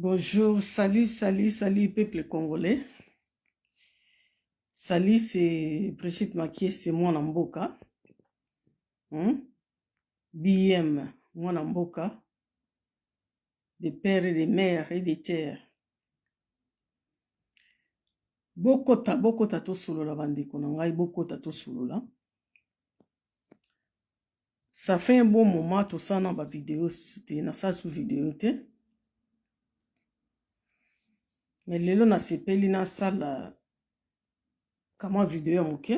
Bonjour, salut, peuple congolais. Salut, c'est Brigitte Makié, c'est moi Namboka. BM, moi Namboka. Des pères et des mères et des terres. Bokota to solo la bande konangai, bokota to solo la. Ça fait un bon moment, tout ça dans ma vidéo, c'était dans sa sous-vidéo, mais lelo na sepeli na sala kama vidéo ok.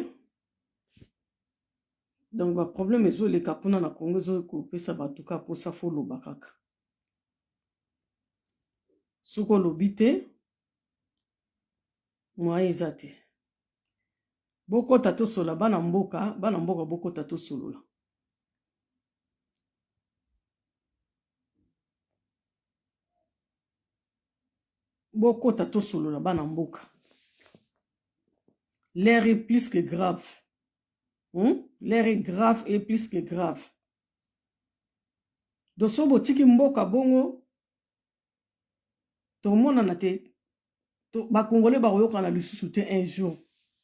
Donc ba problème ezo le kapuna na Congo zo ko pesa batuka po sa folo bakaka. Soko lobite moi ezate. Boko tato sola bana mboka boko tato solola. Boko tato solola bana mboka. L'air est plus que grave. L'air est grave et plus que grave. Doso botiki mboka bongo to mona na te to ba congolais ba yoka na lisusu te un jour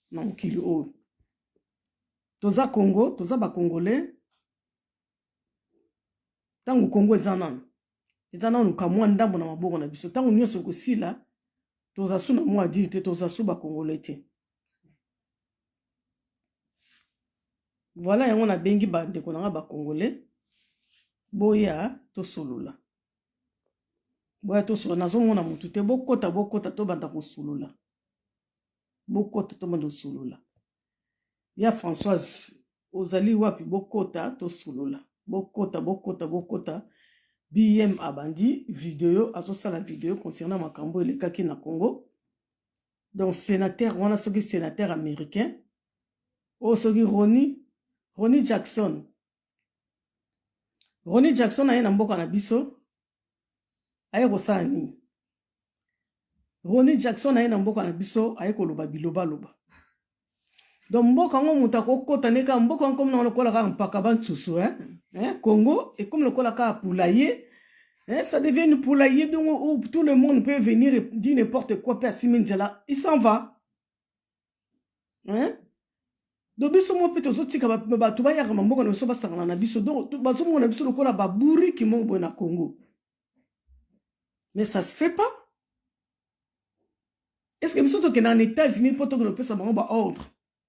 na mokili oyo. Toza Congo, toza ba congolais. Tango Congo ezanana. Ezanana kamwa ndambo na maboko na biso. Tango nyonso kosila toza su na mwa dire te toza su ba congolais te. Voilà yango na bengi ba ndeko na ba congolais. Boya to solola. Boya to solola nazo mona mutu te bokota to banda ko solola. Bokota to banda solola. Ya Françoise ozali wapi bokota to solola. Bokota. BM abandi vidéo azosa la vidéo concernant makambo le kaki na Congo. Donc sénateur wana soki sénateur américain. O soki Ronnie Jackson. Ronnie Jackson aye na mboka na biso. Aye kosala nini? Ronnie Jackson aye na mboka na biso aye koloba biloba loba. Donc mboka ngo muta kokota neka mboka ngo na lokola ka mpaka bantsusu Congo et comme lokola ka poulailler ça devient une poulailler donc où tout le monde peut venir et dire n'importe quoi per Simenzela il s'en va donc biso mo peto zotika ba to ba yaka mboka na biso basangana na biso donc bazo mona biso lokola ba buri ki mo na Congo mais ça se fait pas. Est-ce que biso to que dans les États-Unis poto que le pesa ba ordre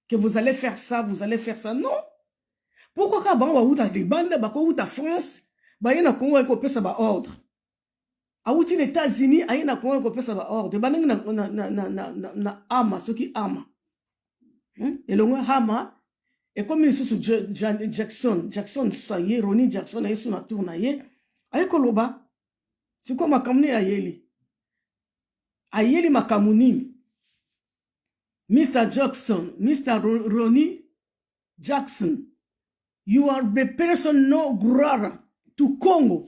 que vous allez faire ça, non. Pourquoi quand ba outa de bande ba ko outa France ba yena Congo ko pesa ba ordre. A outi les États-Unis ayena Congo ko pesa ba ordre. Ba na ama soki ama. Et le hama et comme il sous Jackson soyé Ronnie Jackson ayi suna tourna ye ayi koloba. C'est comme makamuni ayeli. Ayeli makamuni. Mr. Jackson, Mr. Ronnie Jackson, you are the person non grata to Congo.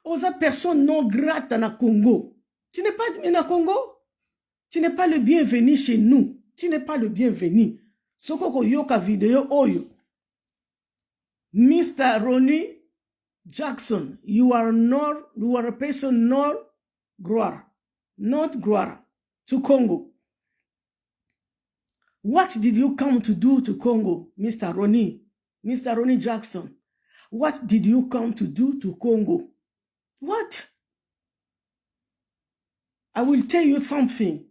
Osa personne non grata na Congo. Tu n'es pas na Congo? Tu n'es pas le bienvenu chez nous. Tu n'es pas le bienvenu. Soko yoka vidéo oyo. Mr. Ronnie Jackson, you are a person not grata to Congo. What did you come to do to Congo, Mr. Ronnie Jackson? What did you come to do to Congo? What? I will tell you something.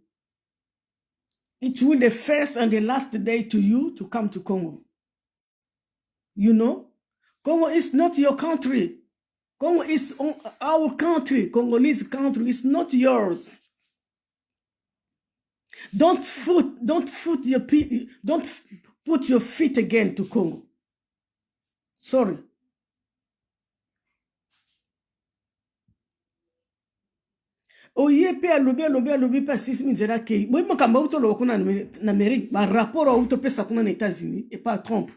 It will be the first and the last day to you to come to Congo. You know? Congo is not your country. Congo is our country. Congolese country is not yours. Don't put your feet again to Congo. Sorry. Oye pe alobi pa 6 ke. Moi makamba uto lo kuna na Amérique, ba rapport auto pesa kuna na États-Unis et pas Trump.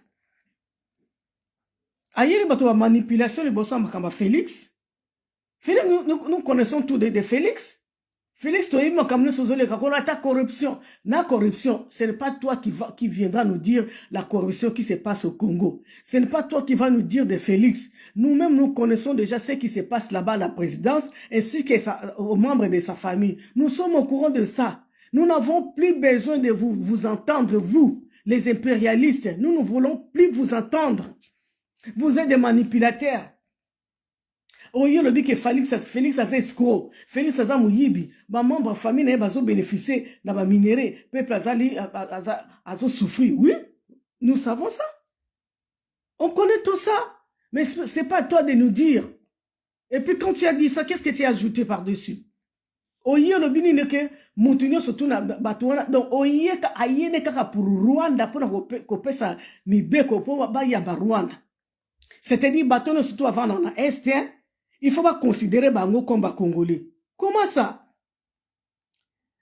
Ayeli bato ba manipulation le bossa makamba Félix. Félix nous connaissons tous de Félix. Félix Toïma Kamne Sozole Kakona ta corruption. La corruption, ce n'est pas toi qui viendra nous dire la corruption qui se passe au Congo. Ce n'est pas toi qui va nous dire de Félix. Nous-mêmes, nous connaissons déjà ce qui se passe là-bas à la présidence, ainsi qu'aux membres de sa famille. Nous sommes au courant de ça. Nous n'avons plus besoin de vous entendre, vous, les impérialistes. Nous ne voulons plus vous entendre. Vous êtes des manipulateurs. Oyo le dit que Félix a escroc, Félix a mouyibi, ma membre famille n'a pas bénéficié dans ma minéré, peuple a souffert. Oui, nous savons ça. On connaît tout ça. Mais c'est pas à toi de nous dire. Et puis quand tu as dit ça, qu'est-ce que tu as ajouté par-dessus? Oyo le bini ne que moutunyo surtout na batouana. Donc oyo ka ayene kaka pour Rwanda pour na kope sa mi beko pour ba yamba Rwanda. C'est-à-dire batouana surtout avant dans l'Est, hein? Il ne faut pas considérer Bango comme des Congolais. Comment ça?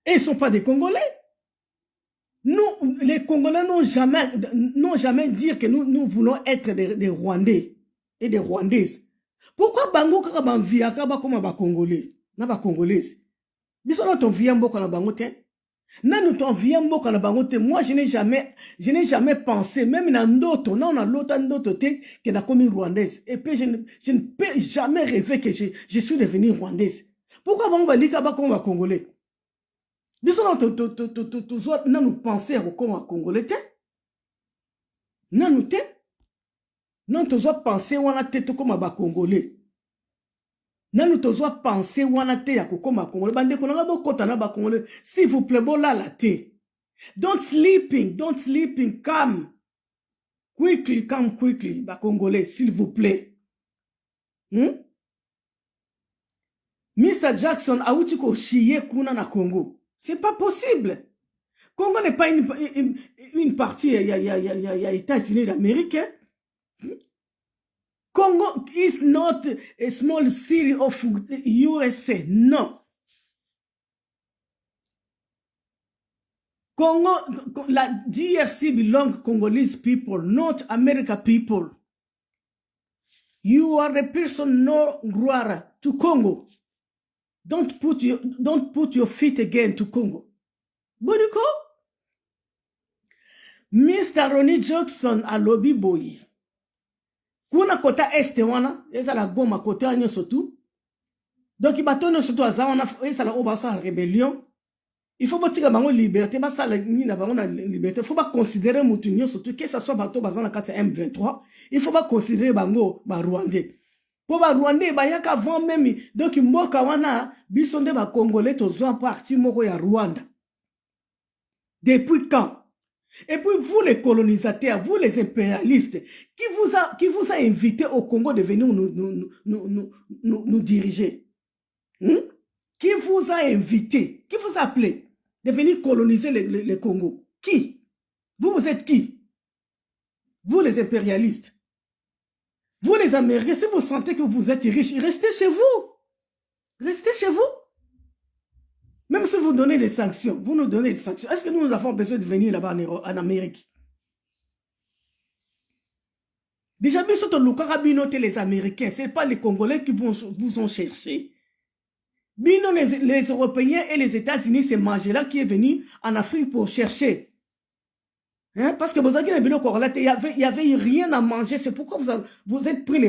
Et ils ne sont pas des Congolais. Nous, les Congolais n'ont jamais dit que nous voulons être des Rwandais et des Rwandaises. Pourquoi Bango kaba via kaba comme des Congolais? Na ba Congolaises. Biso na ton via mboko na Bango te. Na nous ton via mboko na Bango te. Moi, je n'ai jamais pensé, même dans d'autres, non, dans l'autre d'autres te, que na comme Rwandaise. Et puis, je ne peux jamais rêver que je suis devenue Rwandaise. Pourquoi Bango ba lika ba comme ba Congolais? Biso na nous penser comme un Congolais te. Na nous te. Non, tu dois penser wana te comme ba Congolais. Nanu tozwa penser wana te ya kokoma Congolais. Bande konanga bo kota na ba Congolais. S'il vous plaît, bo la te. Don't sleeping, come. Come quickly, ba Congolais, s'il vous plaît. Mr. Jackson a outi ko chier kuna na Congo. C'est pas possible. Congo n'est pas une partie, il y a États-Unis d'Amérique. Congo is not a small city of USA. No. Congo, la DRC belongs Congolese people, not American people. You are the person no Rwara to Congo. Don't put your feet again to Congo. Boniko? Mr. Ronnie Jackson a lobby boy. Kuna kota este wana, eza la goma kota anyo sotu. Donc ibatono sotu aza wana, eza la obasa rébellion. Il faut pas tirer bango liberté, ba sa la ni na bango na liberté. Il faut pas considérer mutunyo surtout que ça soit bateau bazan la 4 M23. Il faut pas considérer bango ba Rwandais. Pour ba Rwandais ba yaka avant même donc mboka wana bisonde ba Congolais tozo parti moko ya Rwanda. Depuis quand? Et puis vous les colonisateurs, vous les impérialistes, qui vous a invité au Congo de venir nous diriger? Qui vous a invité? Qui vous a appelé de venir coloniser le Congo? Qui? Vous êtes qui? Vous les impérialistes. Vous les Américains, si vous sentez que vous êtes riches, restez chez vous. Restez chez vous. Même si vous donnez des sanctions, vous nous donnez des sanctions. Est-ce que nous avons besoin de venir là-bas en Amérique? Déjà, les Américains, ce n'est pas les Congolais qui vous ont cherché. Bino, les Européens et les États-Unis, c'est Mandela qui est venu en Afrique pour chercher. Hein? Parce que vous avez il y avait rien à manger. C'est pourquoi vous avez pris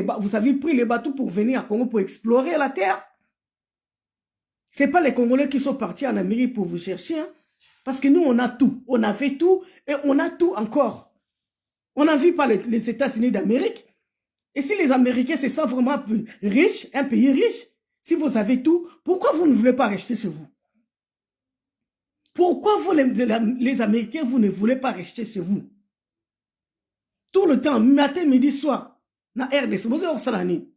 les bateaux pour venir à Congo pour explorer la terre. Ce n'est pas les Congolais qui sont partis en Amérique pour vous chercher. Hein? Parce que nous, on a tout. On a fait tout et on a tout encore. On n'a vu pas les États-Unis d'Amérique. Et si les Américains se sentent vraiment riches, un pays riche, si vous avez tout, pourquoi vous ne voulez pas rester chez vous? Pourquoi vous, les Américains, vous ne voulez pas rester chez vous? Tout le temps, matin, midi, soir, na RDC, vous avez salani.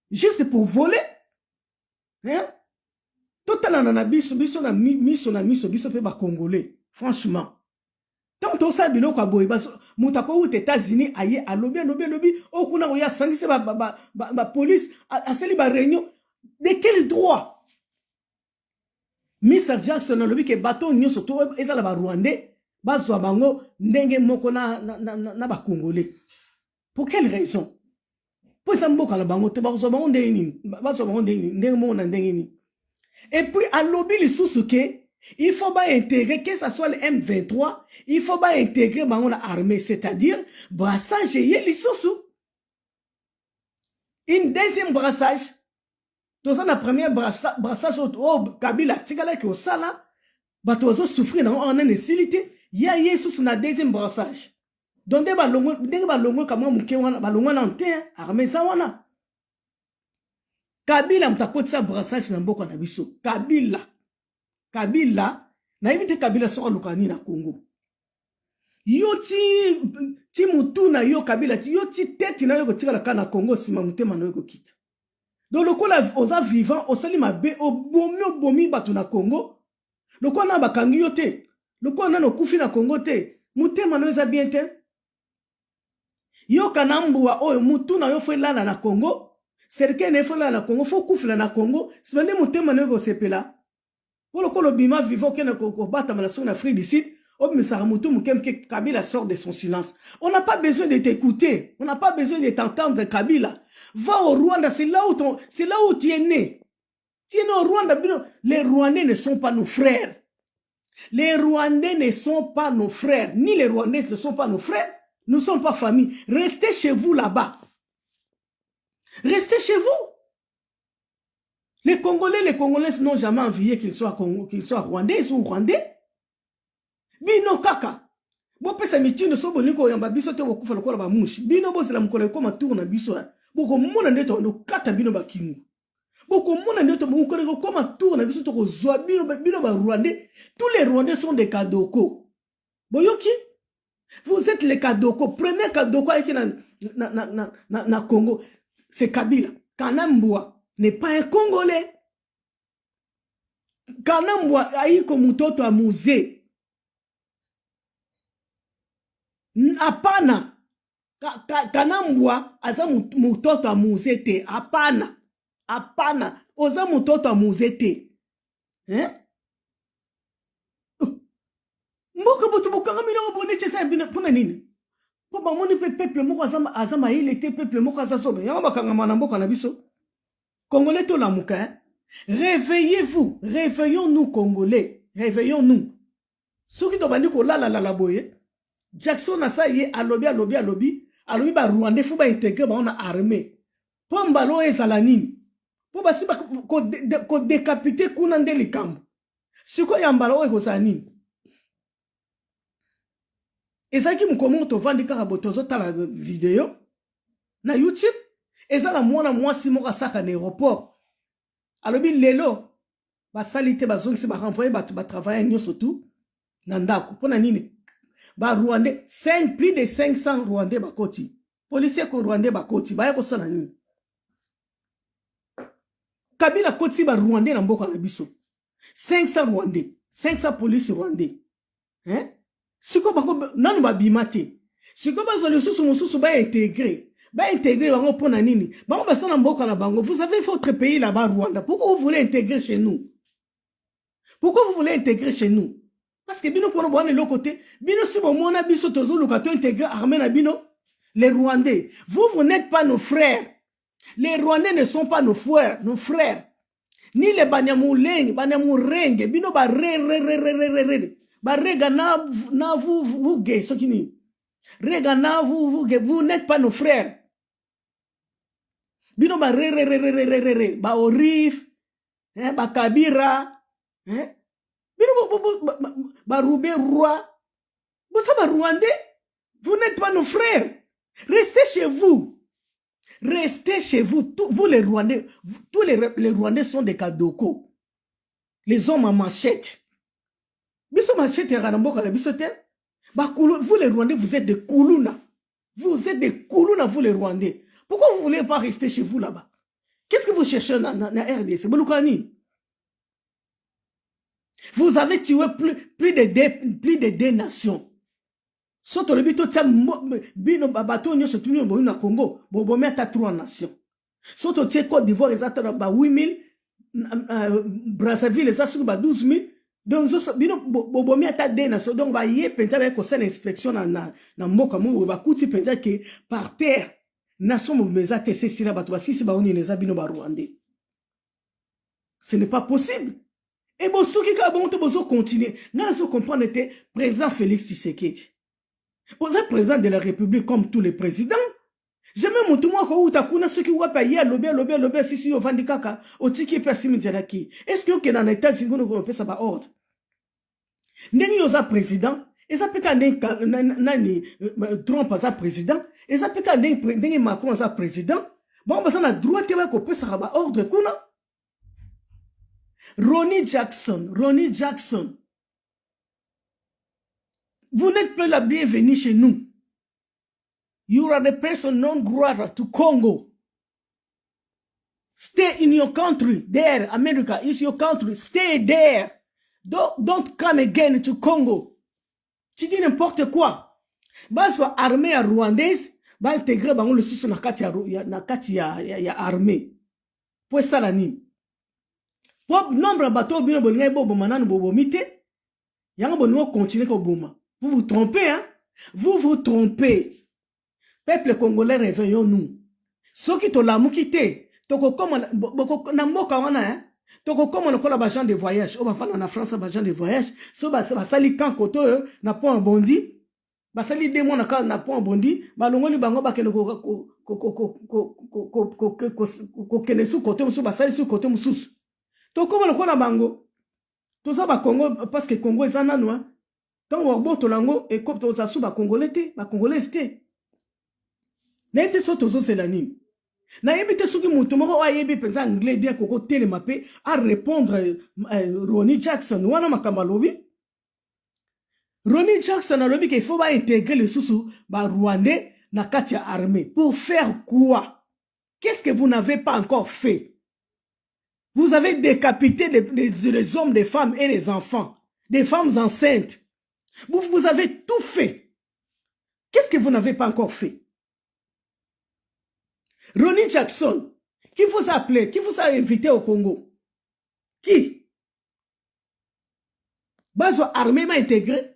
Juste pour voler. Hein? Totalement, on a biso pe ba Congolais. Franchement. Tant on sait bilo kwa boy, moutako ou États-Unis, aye, à lobby, au kuna oya sangise ba police, à celle ba réunion. De quel droit? Mr. Jackson a lobby que bateau nyo soto, ezala ba Rwandais, ba zwa bango, ndenge moko na ba Congolais. Pour quelle raison? Po eza mboka na bango te bakozwa bango ndenge nini bazwa bango ndenge moko na ndenge nini. Et puis alobi lisusu ke il faut pas intégrer que ça soit le M23, il faut pas intégrer bango na armée, c'est-à-dire brassage ye lisusu. Une deuxième brassage, tout ça na premier brassage au Kabila tikala ki osala bato ozo souffrir na on a nécessité ya yesus na deuxième brassage. Donc ndenge balongo kama muke wana balongo na nte armée ça wana. Kabila mtakotisa brassage na mboka na biso. Kabila na ibite Kabila soka lukani na Congo. Yo ti mutu na yo Kabila yo ti tete na yo kotika la kana Congo sima mutema na yo kokita. Donc lokola oza vivant osali mabe obomi batu na Congo. Lokola na bakangi yo te. Lokola na no kufi na Congo te. Mutema na yo eza bien te. Yo kanambua oyo mutu na yo fwe lala na Congo. Serke ne fwe lala na Congo fo kufila na Congo. Sibande mutema na yo kosepela. Lokola bima vivant kena kobata malaso na Afrique du Sud. Kabila sort de son silence. On n'a pas besoin de t'écouter. On n'a pas besoin de t'entendre, Kabila. Va au Rwanda, c'est là où tu es né. Tu es né au Rwanda. Les Rwandais ne sont pas nos frères. Les Rwandais ne sont pas nos frères. Ni les Rwandais ne sont pas nos frères. Nous ne sommes pas famille. Restez chez vous là-bas. Restez chez vous. Les Congolais n'ont jamais envié qu'ils soient Rwandais ou Rwandais. Bino kaka bo pesa mitindo so boliko yamba biso te bokufa lokola ba mushi bino bozela mukolo ko matour na biso boko mona ndeto no kata bino bakingu boko mona ndeto mukolo ko matour na biso to ko zwa bino ba Rwandais. Tous les Rwandais sont des Kadoko. Boyoki, vous êtes les Kadoko. Premier Kadoko avec na Congo, c'est Kabila. Kanambwa n'est pas un Congolais. Kanambwa aiko mutoto a musée. Apana kanambwa aza mutoto amuzete apana oza mutoto amuzete mboka boto bokanga milongo bonete sa bina pona nini po ba moni peuple moko aza maile te peuple moko aza sobe yango bakanga mana mboka na biso Congolais to la muka réveillez-vous, réveillons-nous Congolais, réveillons-nous. Soki to bandi ko la boye Jackson a ça yé alobi ba Rwandais faut ba intégrer ba on a armée. Po mbalo ezala nini? Po ba siba ko décapiter kuna ndeli kambo. Siko ya mbalo e ko sa nini? Ezaki mukomo to vandi kaka botozo tala vidéo na YouTube. Ezala mwana mwasi moka saka na aéroport. Alobi lelo ba salite ba zongi ba renvoyer ba travailler nyoso tout na ndako. Pona nini? Ba Rwandais, plus de 500 Rwandais bakoti. Policiers ko Rwandais bakoti, ba yako sana nini? Kabila koti ba Rwandais na mboka na biso. 500 Rwandais, 500 policiers Rwandais. Hein? Siko bako nanu ba bimate. Siko ba zolo susu ba intégrer. Ba intégrer bango pona nini? Bango ba sana mboka na bango. Vous avez votre pays là-bas Rwanda. Pourquoi vous voulez intégrer chez nous? Pourquoi vous voulez intégrer chez nous? Parce que bino kono boane l'autre côté, bino si bon mona biso tozo lukato intégré armée na bino, les Rwandais, vous n'êtes pas nos frères. Les Rwandais ne sont pas nos frères. Ni les Banyamulenge, bino ba rega na vous gay, so kini. Rega na vous gay, vous n'êtes pas nos frères. Bino ba ba Orif, ba Kabira, Baroubé roi. Vous savez, Rwandais, vous n'êtes pas nos frères. Restez chez vous. Restez chez vous. Vous les Rwandais, tous les Rwandais sont des Kadoko. Les hommes à machette. Vous les Rwandais, vous êtes des Koulouna. Vous êtes des Koulouna, vous les Rwandais. Pourquoi vous ne voulez pas rester chez vous là-bas? Qu'est-ce que vous cherchez dans la RDC? Vous avez tué plus de 2 nations. Soto le bito tia bino babato nyo se tuni bo na Congo, bo meta 3 nations. Soto tia Côte d'Ivoire ezata ba 8000, Brazzaville ezata ba 12000. Donc bino bo meta 2 nations. Donc ba yé penza ba ko sena inspection na mboka mo ba kuti penza ke par terre nation mobeza te c'est sila bato basisi baoni neza bino ba Rwandais. Ce n'est pas possible. Et bon soki ka bon to bozo continuer. Ngana so comprendre te président Félix Tshisekedi. Vous êtes président de la République comme tous les présidents. Jamais mon tout moi ko utakuna soki wa pa ya lobe sisi yo vandikaka otiki pesi mdialaki. Est-ce que au na États-Unis on peut ça ba ordre? Ndenge yo za président et ça peut nani Trump za président et ça peut ndenge Macron za président bon bah ça na droit te ba ko pesa ba ordre kuna. Ronnie Jackson, vous n'êtes pas la bienvenue chez nous. You are the person non grata to Congo. Stay in your country, there, America is your country, stay there. Don't come again to Congo. Tu dis n'importe quoi. Bah soit armée rwandaise, bah intégrer bah on le sous na kati ya armée. Pour ça la ni. Pour nombre bateau bien bon ngai bobo manane bobo mité. Yang bon no continuer ko boma. Vous vous trompez hein? Vous vous trompez. Peuple congolais réveillons-nous. Ceux qui te l'amour quitté, toko comme na mboka wana hein? Toko comme on a bagent de voyage, on va faire en France bagent de voyage, so ba sali kan koto na po un bondi, ba sali deux mois na po un bondi, ba longoli bango ba kele ko kele su kote musu ba sali su kote musu. Toko comme on a bango. Tout ça ba Congo parce que Congo est en anoi. Tant on boto lango et comme to ça su ba congolais té. N'était so tozo c'est la nuit. Na yebite suki mutu moko wa yebi penza anglais bien koko telema pe à répondre Ronnie Jackson wana makamba lobi. Ronnie Jackson a lobi qu'il faut ba intégrer le sous ba Rwandais na kati ya armée pour faire quoi? Qu'est-ce que vous n'avez pas encore fait? Vous avez décapité les hommes, des femmes et les enfants, des femmes enceintes. Vous avez tout fait. Qu'est-ce que vous n'avez pas encore fait? Ronnie Jackson, qui vous a appelé, qui vous a invité au Congo? Qui? Bazo armée m'a intégré.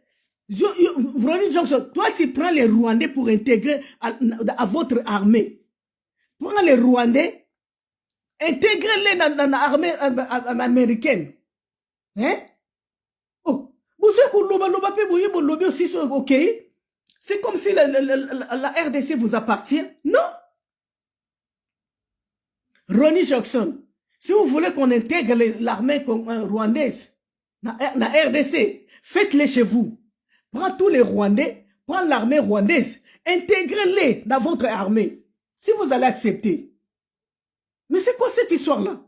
Ronnie Jackson, toi tu prends les Rwandais pour intégrer à votre armée. Prends les Rwandais, intégrez-les dans l'armée américaine. Hein? Oh, vous savez que l'obé aussi, ok? C'est comme si la RDC vous appartient. Non? Ronnie Jackson, si vous voulez qu'on intègre l'armée rwandaise, na RDC, faites-les chez vous. Prends tous les Rwandais, prends l'armée rwandaise, intégrez-les dans votre armée. Si vous allez accepter. Mais c'est quoi cette histoire-là?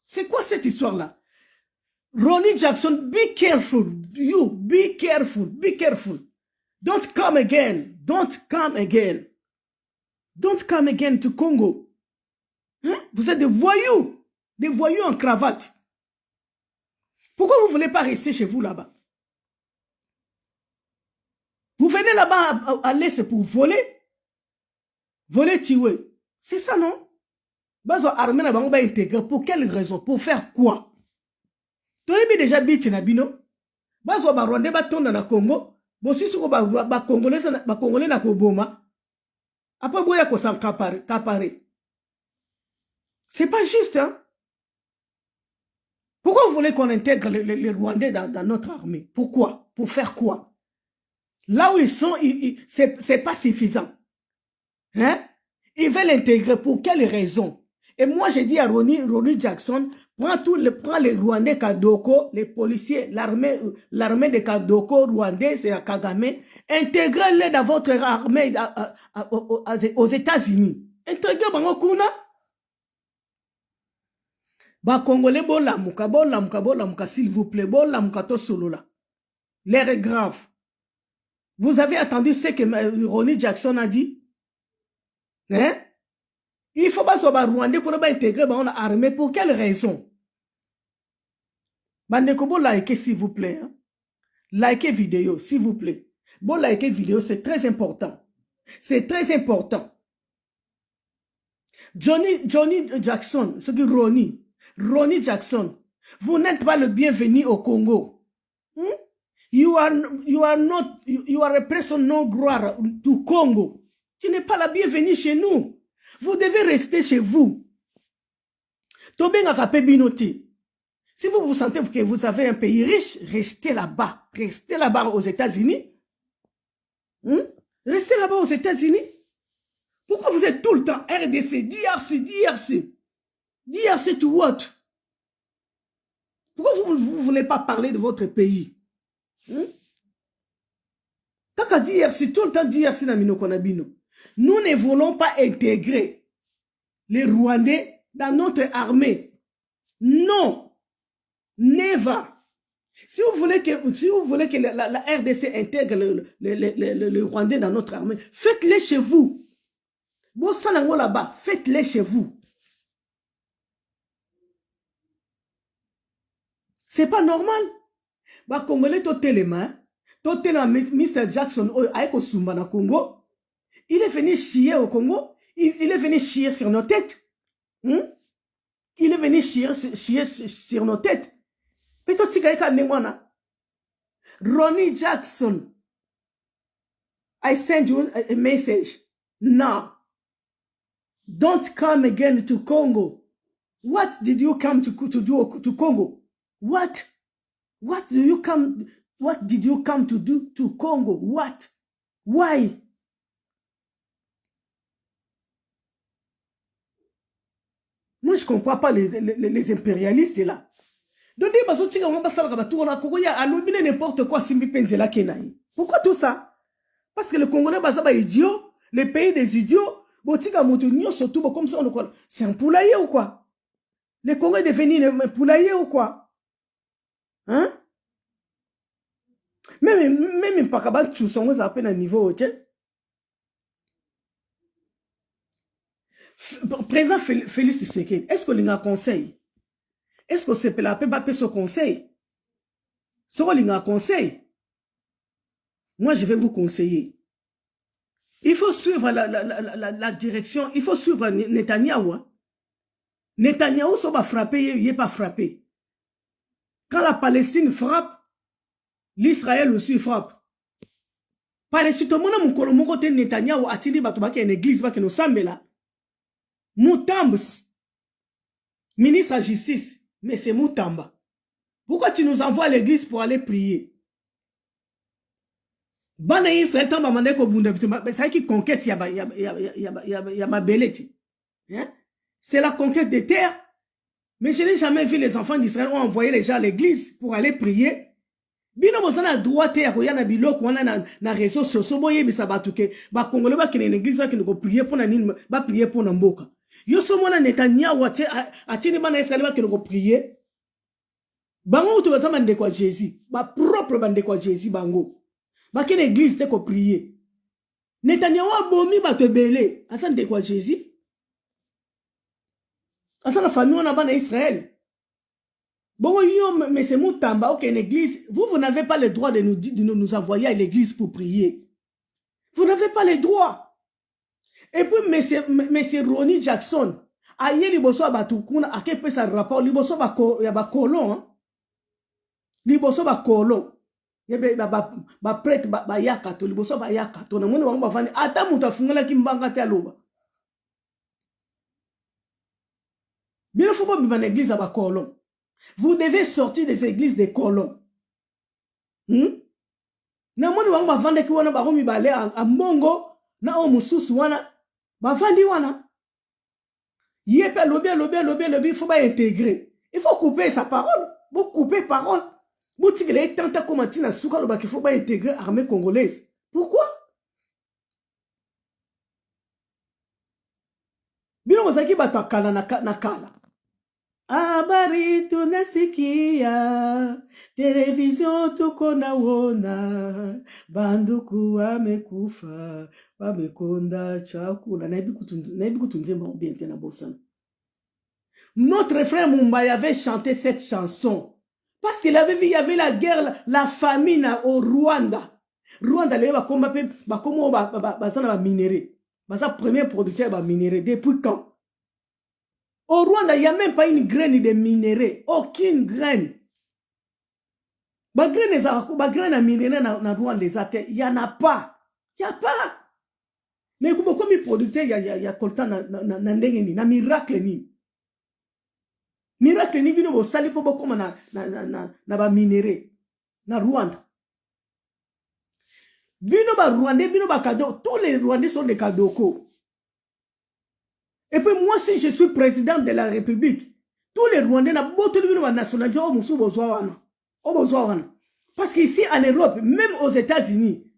C'est quoi cette histoire-là? Ronnie Jackson, be careful. You, be careful. Be careful. Don't come again. Don't come again. Don't come again to Congo. Hein? Vous êtes des voyous en cravate. Pourquoi vous ne voulez pas rester chez vous là-bas? Vous venez là-bas à l'est pour voler? Voler, tuer. C'est ça, non? Bazo armée na bango ba intégrer. Pour quelle raison? Pour faire quoi? Tu as déjà biti na bino? Bazo ba Rwanda ba tonda na Congo. Bo sisi ko ba Congolais na ko boma. Après boya ko sam kapare. C'est pas juste, hein? Pourquoi vous voulez qu'on intègre les Rwandais dans notre armée? Pourquoi? Pour faire quoi? Là où ils sont, c'est pas suffisant. Hein? Ils veulent l'intégrer. Pour quelle raison? Et moi, j'ai dit à Ronnie Jackson, prends les Rwandais Kadoko, les policiers, l'armée de Kadoko, Rwandais, c'est à Kagame, intégrez-les dans votre armée aux États-Unis. Intégrez Bango Kuna. Ba Congolais bolamuka, s'il vous plaît, bolamuka to solola. L'air est grave. Vous avez entendu ce que Ronnie Jackson a dit? Hein? Il faut pas soit Rwandais qu'on va intégrer dans l'armée. Pour quelle raison? Bandekobo likez s'il vous plaît. Hein? Likez vidéo, s'il vous plaît. Bon, likez vidéo, c'est très important. C'est très important. Johnny Jackson, ce que Ronnie Jackson, vous n'êtes pas le bienvenu au Congo. You are a person no gloire to Congo. Tu n'es pas la bienvenue chez nous. Vous devez rester chez vous. Si vous vous sentez que vous avez un pays riche, restez là-bas. Restez là-bas aux États-Unis. Restez là-bas aux États-Unis. Pourquoi vous êtes tout le temps RDC, DRC, DRC? DRC to what? Pourquoi vous ne voulez pas parler de votre pays? Tant qu'à DRC, tout le temps DRC na mino konabino. Nous ne voulons pas intégrer les Rwandais dans notre armée. Non. Never. Si vous voulez que la RDC intègre le Rwandais dans notre armée, faites-les chez vous. Bon, ça là-bas, faites-les chez vous. C'est pas normal. Bah, Congolais, Mr. Jackson, Aiko Sumba na Congo, il est venu chier au Congo, il est venu chier sur nos têtes. Il est venu chier sur nos têtes. Ronnie Jackson, I send you a message. Now, don't come again to Congo. What did you come to do to Congo? What did you come to do to Congo? What? Why? Moi, je ne comprends pas les impérialistes là. Donc, n'importe quoi, pourquoi tout ça? Parce que le Congolais, est idiot, le pays des idiots, comme ça, c'est un poulailler ou quoi? Le Congo est devenu un poulailler ou quoi? Hein? Même pas capable de sont à peine à niveau, Président Félix Tshisekedi, est-ce que l'on conseil? Est-ce que c'est la paix ce conseil? Ce qu'on a conseil? Moi, je vais vous conseiller. Il faut suivre la direction, il faut suivre Netanyahou. Hein? Netanyahou, ça va frapper, il n'est pas frappé. Quand la Palestine frappe, l'Israël aussi frappe. Palestine, tout le monde a mon côté Netanyahou a dit qu'il y a une église qui nous semble là. Moutambs, ministre de la justice, mais c'est Moutamba. Pourquoi tu nous envoies à l'église pour aller prier? Bana Israël tamba mandeko bunda c'est qui conquête y a ma belette. C'est la conquête des terres. Mais je n'ai jamais vu les enfants d'Israël ont envoyé les gens à l'église pour aller prier. Bino bozana droit terre ya na biloko wana na réseaux sociaux boye bisabatuke ba congolais ba kine l'église ba kine ko prier pour na nini ba prier pour na mboka. Yo so mona Netanyahu atini bana Israël ba kine ko prier. Bango to bazama ndeko Jésus, ba propre bandeko Jésus bango. Ba kine église te ko prier. Netanyahu abomi ba te belé, asa ndeko Jésus. Asa la famille on a bana Israël. Bon, mais c'est Moutamba, ok, une église. Vous n'avez pas le droit de nous envoyer à l'église pour prier. Vous n'avez pas le droit. Et puis, monsieur Ronnie Jackson, aïe, liboso abatukuna, a kepe sa rapport, liboso ba colon, liboso ba colon. Yebe ba prêtre ba yakato, liboso ba yakato. Na mwene wangu ba fani, ata mutafungala kimbanga te aloba. Bien, il faut pas vivre en église à ba colon. Vous devez sortir des églises des colons. Na mwani wangu bavande ki wana baromi bale a mbongo na o mususu wana bavandi wana. Yepe lobe, il faut pas intégrer. Il faut couper sa parole. Vous coupez parole. Vous tigre tanta comme tina souka lo ba qu'il faut pas intégrer armée congolaise. Pourquoi? Bino mozaki bato akala na kala. Habari tunasikia, television tuko naona, banduku wamekufa, wamekonda chakula. Naibi kutunzemba bien tena bosana. Notre frère Mumbai avait chanté cette chanson parce qu'il avait vu, il y avait la guerre, la famine au Rwanda. Rwanda le ba komo ba minéré. Ba premier producteur ba minéré depuis quand? Au Rwanda, il n'y a même pas une graine de minerai. Aucune graine. Ba graine à minerai na Rwanda, il n'y en a pas. Il n'y a pas. mais beaucoup mi producteur ya coltan na ndenge ni na miracle ni bino bo sali po boko na ba minéraux na Rwanda. Bino ba Rwandais, bino ba cadeau, tous les Rwandais sont des cadeaux. Et puis moi, si je suis président de la République, tous les Rwandais na boto bino ba nationalité au musu bozwana. Parce qu'ici en Europe, même aux États-Unis,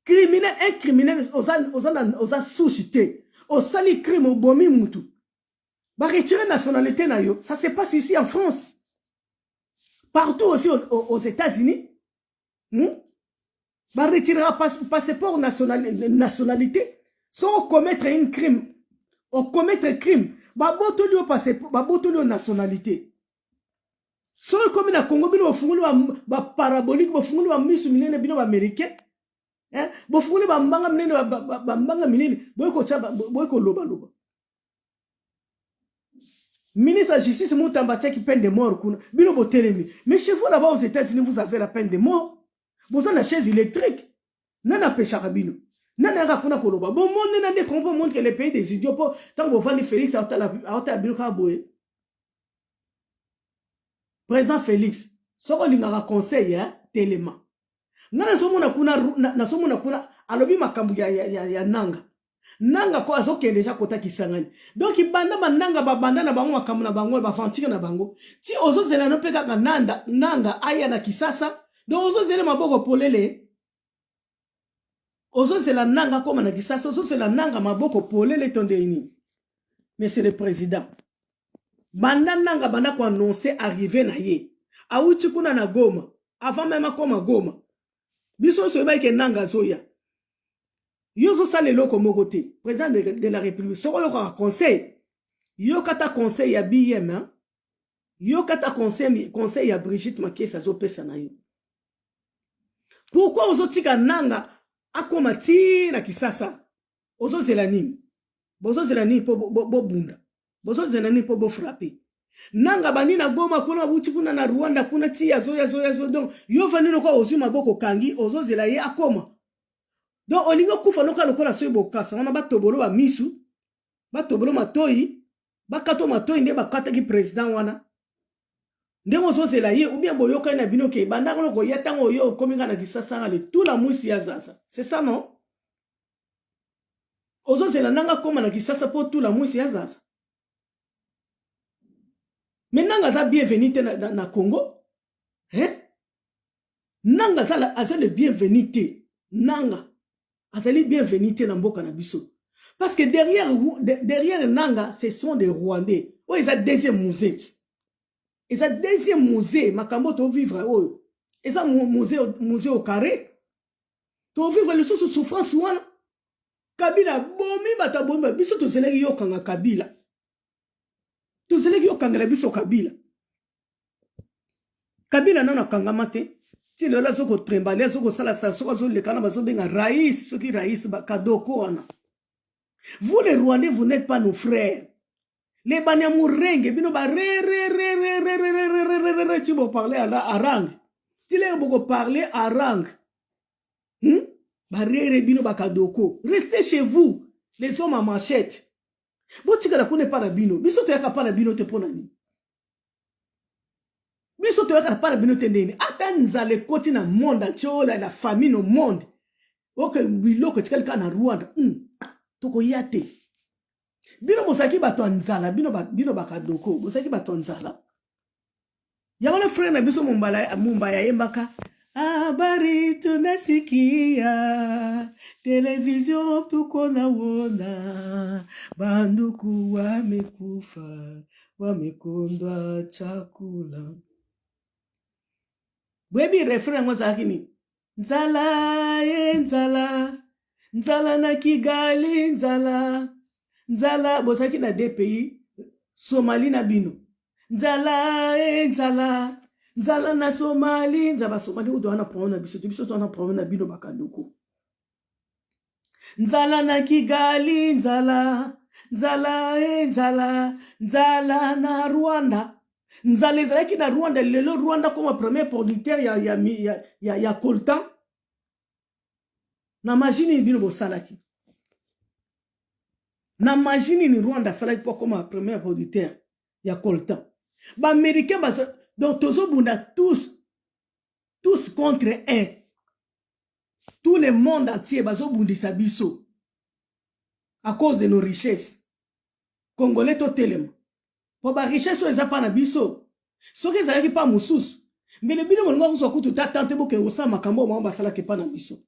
un criminel aux sous-chité, aux sali crime au bomi mutu. Ba retirer nationalité na yo, ça se passe ici en France. Partout aussi aux États-Unis. Va retirer passeport nationalité sans commettre un crime. Ou commettre un crime. Va botter au passeport, va botter au nationalité. Sans comme na Congo, bino fungulu ba parabolique, ba fungulu ba misu minene bino ba américain. Ba fungulu ba mbanga minene ba mbanga minene. Boyko chaba, boyko loba. Ministre de la Justice, Moutambate qui peine de mort. Bino botelemi. Mais chez vous là-bas aux États-Unis, vous avez la peine de mort. Vous avez la chaise électrique. Nana pécharabino. Nana rakuna koloba. Bon, monde n'a des comprend monde que les pays des idiots pour tant que vous vendez Félix à la Bilokaboé. Président Félix, ce qu'on lui conseil, tellement. Nana somona kuna alobi makambu ya nanga. Nanga ko azoke déjà kota kisangani. Donc ibanda mananga babanda na bango makambu na bango ba fantika na bango. Ti ozo zela no peka nanga aya na kisasa. Donc ozo zela maboko polele. Ozo zela nanga koma na kisasa, ozo zela nanga maboko polele tondeni. Mais c'est le président. Banda nanga banda ko annoncer arriver na ye. Awuti kuna na Goma, avant même akoma Goma. Biso so ba ke nanga zoya. Yo so sale loko mogote, président de la République. So yo ka conseil. Yo kata conseil ya BM, hein? Yo kata conseil ya Brigitte Makesa zo pesa na yo. Pourquoi ozotika nanga akoma ti na kisasa? Ozo zelani. Bozo zelani po bo bunda. Bozo zelani po bo frapper. Nanga bani na Goma kuna buti kuna na Rwanda kuna ti ya zo donc yo vani no kwa ozu maboko kangi ozo zelaye akoma. Donc olingo kufa no kala kola so bokasa wana batobolo ba misu. Batobolo matoi, bakato matoi nde bakata ki président wana. Ndemo so zelaye ou bien boyoka na bino ke banda ko ko yatango yo kominga na kisasa le tout la musi ya zaza. C'est ça non? Ozo zela nanga koma na kisasa po tout la musi ya zaza. Maintenant za bienvenue na Congo. Hein? Nanga za azale bienvenue. Nanga azali bienvenue na mboka na biso. Parce que derrière Nanga, ce sont des Rwandais. Oh, ils ont deuxième musée. Ils ont deuxième musée. Makambo to vivre. Oh, ils ont musée au carré. To vivre le sous souffrance wana. Kabila bomi bata bomi biso to zelegi yo kanga Kabila. To zelegi yo kanga biso Kabila. Kabila nana kanga mate. Si le la soko trembale soko sala sa soko zo le kana bazo benga raïs soki raïs ba kadoko wana. Vous les Rwandais, vous n'êtes pas nos frères. Les Banyamurenge, bino ba tu vas parler à rang. Tu vas parler à rang. Ba bino ba kadoko. Restez chez vous, les hommes à machette. Bo tika na kone pa na bino. Biso to yaka pa na bino te ponani. Biso to yaka pa na bino te ndeni. Ata nzale koti na monde, chola la famille no monde. Ok, biloko tika ka na Rwanda. Toko yate. Bino bosaki bato nzala, bino bakadoko, bosaki bato nzala. Yawala frère na biso mumbaya yembaka. Habari tunasikia, television tuko na wona, banduku wamekufa, wamekondwa chakula. Webi refrain mwazaki ni nzala ye nzala. Nzala na Kigali, nzala, bosaki na deux pays, Somalie na bino. Nzala na Somalie, nzaba Somalie, ou doit na prendre na biso, biso doit na prendre na bino bakadoko. Nzala na Kigali, nzala na Rwanda. Nzala ezalaki na Rwanda, lelo Rwanda comme premier producteur ya coltan. Na majini bino bosalaki. Na imagine ni Rwanda salaki pas comme premier producteur ya coltan. Ba américain donc tozo bunda tous contre un. Tout le monde entier bazo bundisa biso à cause de nos richesses. Congolais totelem. Po ba richesse eza pa na biso. Soki ezalaki pa mususu. Mais le bino molonga kuso kutu tatante boke osa makambo mo basalaki pa na biso.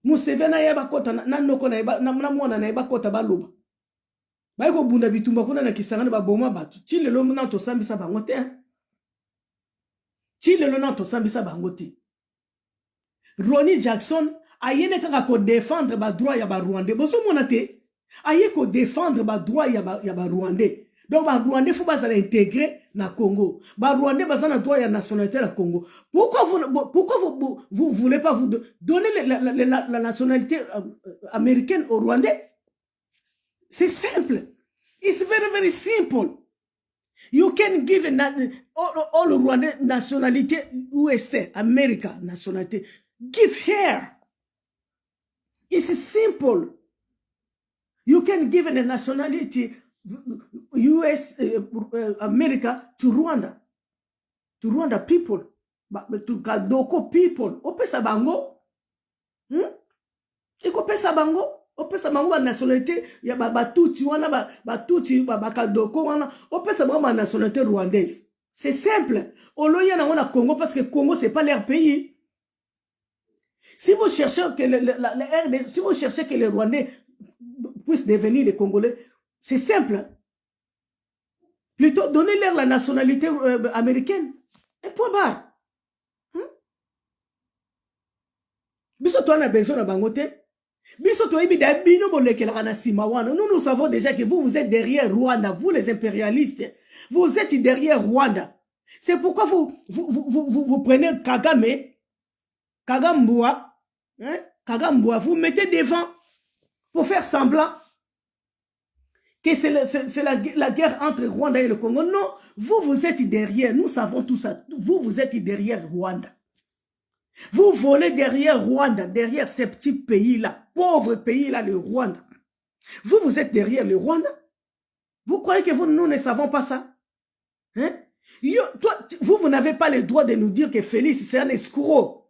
Museveni yeba kota na noko na yeba na mwana na yeba kota baloba. Ba ko bunda bitumba kuna na kisangana ba boma batu. Chile lo na to sambisa bango te. Chile lo na to sambisa bango te. Ronnie Jackson ayene kaka ko défendre ba droit ya ba Rwandais. Boso mona te. Aye ko défendre ba droit ya ba Rwandais. Donc ba Rwandais faut pas intégrer na Congo. Ba Rwandais bazana droit ya nationalité na Congo. Pourquoi vous voulez pas vous donner la nationalité américaine aux Rwandais? C'est simple. It's very very simple. You can give all Rwandais nationalité USA, America nationalité. Give here. It's simple. You can give a nationality US, America to Rwanda. To Rwanda people. To Kadoko people. Opesa bango. Iko pesa bango. Opesa bango ba nationalité ya batuti wana batuti bakadoko wana. Opesa bango ba nationalité rwandaise. C'est simple. Oloya na wana Congo parce que Congo c'est pas leur pays. Si vous cherchez que si vous cherchez que les Rwandais puissent devenir des Congolais, c'est simple. Plutôt, donnez-leur la nationalité américaine. Un point barre. Biso toi na besoin na bangote. Biso toi ibi da bino bolekela na simawana. Nous savons déjà que vous êtes derrière Rwanda, vous les impérialistes. Vous êtes derrière Rwanda. C'est pourquoi vous prenez Kagambua, vous mettez devant pour faire semblant que c'est la guerre entre Rwanda et le Congo. Non, vous êtes derrière. Nous savons tout ça. Vous êtes derrière Rwanda. Vous volez derrière Rwanda, derrière ces petits pays-là, pauvres pays-là, le Rwanda. Vous êtes derrière le Rwanda. Vous croyez que nous ne savons pas ça? Vous n'avez pas le droit de nous dire que Félix, c'est un escroc.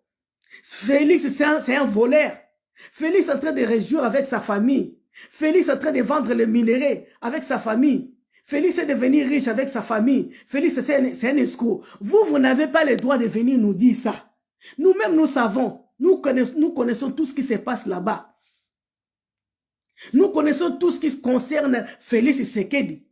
Félix, c'est un voleur. Félix est en train de réjouir avec sa famille. Félix est en train de vendre les minéraux avec sa famille. Félix est devenu riche avec sa famille. Félix, c'est un escroc. Vous n'avez pas le droit de venir nous dire ça. Nous-mêmes, nous savons. Nous connaissons tout ce qui se passe là-bas. Nous connaissons tout ce qui concerne Félix Tshisekedi.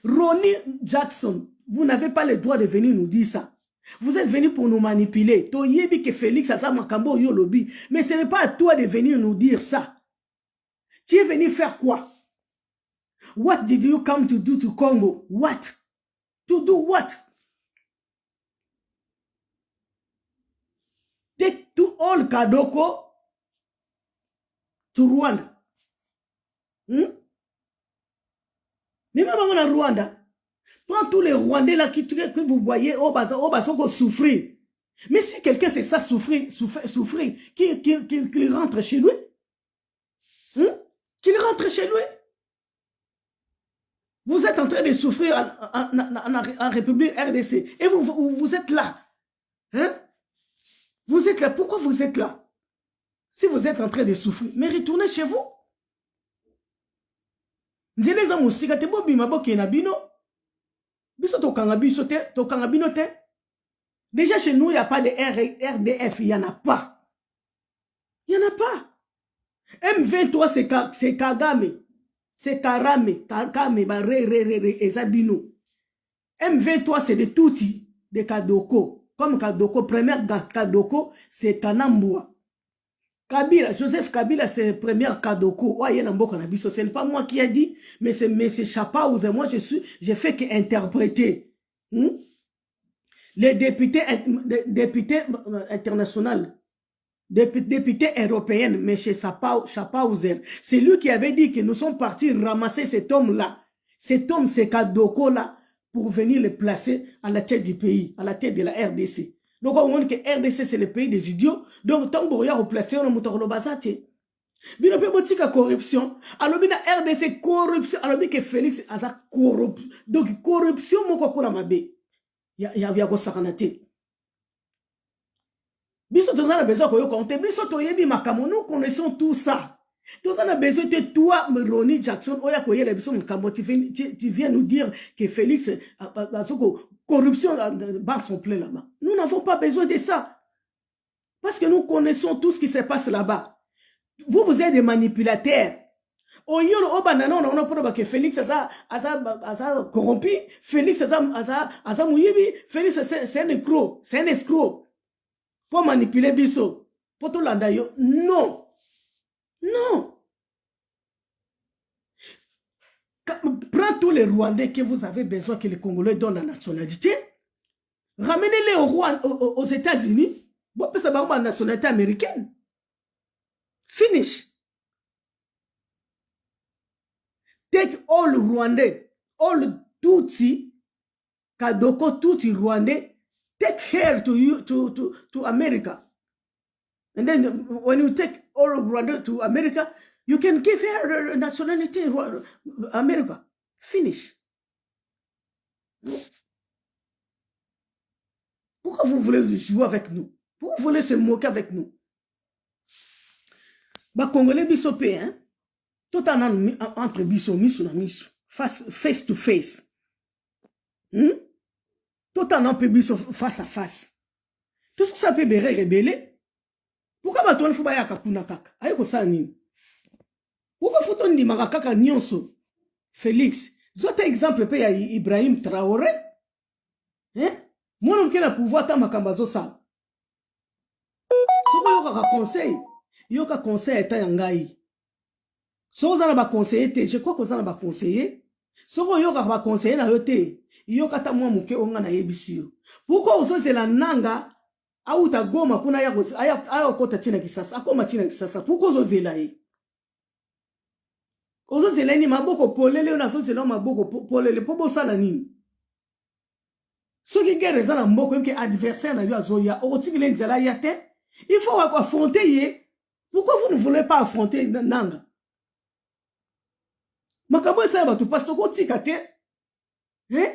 Ronnie Jackson, vous n'avez pas le droit de venir nous dire ça. Vous êtes venu pour nous manipuler. Toyebi que Félix a ça makambo yo lobby. Mais ce n'est pas à toi de venir nous dire ça. Tu es venu faire quoi? What did you come to do to Congo? What? To do what? Take to all Kadoko to Rwanda. Mais même en Rwanda, prends tous les Rwandais là que vous voyez au bas souffrir. Mais si quelqu'un c'est ça souffrir, qu'il rentre chez lui. Qu'il rentre chez lui. Vous êtes en train de souffrir en République RDC. Et vous êtes là. Vous êtes là. Pourquoi vous êtes là? Si vous êtes en train de souffrir, mais retournez chez vous. Déjà chez nous, il n'y a pas de RDF. Il n'y en a pas. Il n'y en a pas. M23, c'est Kagame. C'est Karame. Kagame, Ezabino. M23, c'est des Tutsi, des Kadoko. Comme Kadoko, première Kadoko, c'est Kanambua. Kabila, Joseph Kabila, c'est le premier Kadoko. C'est pas moi qui ai dit, mais c'est Chapa. Moi, j'ai fait qu'interpréter. Les députés internationaux, députés européens, M. Schaffhauser, c'est lui qui avait dit que nous sommes partis ramasser cet homme-là. Cet homme, c'est Kadoko-là, pour venir le placer à la tête du pays, à la tête de la RDC. Donc, on voit que RDC, c'est le pays des idiots. Donc, tant que vous replacez, on a monté le bazate. Bino pe botika corruption. Alors bina RDC corruption. Alors que Félix a sa corruption. Donc corruption moko kuna mabe. Ya ko sakanate. Biso to na besoin ko yo compter. Biso to yebi makamo. Nous connaissons tout ça. Tout ça, on a besoin de toi, Ronnie Jackson. Tu viens nous dire que Félix a corruption bat son plein là-bas. Nous n'avons pas besoin de ça. Parce que nous connaissons tout ce qui se passe là-bas. Vous êtes des manipulateurs. On y a que Félix a corrompu. Félix a mouillé. Félix c'est un escroc. C'est un escroc. Pour manipuler Bisso. Pour tout l'andayo. Non. Non. Prends tous les Rwandais que vous avez besoin que les Congolais donnent la nationalité. Ramenez-les aux États-Unis. Vous pouvez savoir la nationalité américaine. Finish. Take all Rwandais, all Tutsi, Kadoko Tutsi Rwandais, take her to America. And then when you take all Rwanda to America, you can give her nationality America. Finish. Pourquoi vous voulez jouer avec nous? Pourquoi vous voulez se moquer avec nous? Bah Congolais bisopé, hein? Tout en entre biso, miso na miso, face to face. Tout en peu biso face à face. Tout ce que ça peut révéler. Pourquoi batone faut baya kakuna kaka? Ayeko sa nini? Pourquoi faut on dimaka kaka nyonso? Félix, zota exemple pe ya Ibrahim Traoré? Hein? Moi non kena pouvoir ta makamba zo sa. Soko yoka conseil, yoka conseil eta yangai. Soko zana ba conseiller te, je crois que zana ba conseiller. Soko yoka ba conseiller na yote, yoka ta mwa muke onga na yebisio. Pourquoi ozo la nanga? Auta goma kuna aya kota china kisasa akoma china kisasa pourquoi ozozela ye ozozela ni maboko polele na sozela maboko polele po bosala nini soki guerre za na mboko yeke adversaire na yo azoya otikile nzela ya te il faut affronter ye pourquoi vous ne voulez pas affronter nanga makambo esa ba tu pasto ko tika te hein.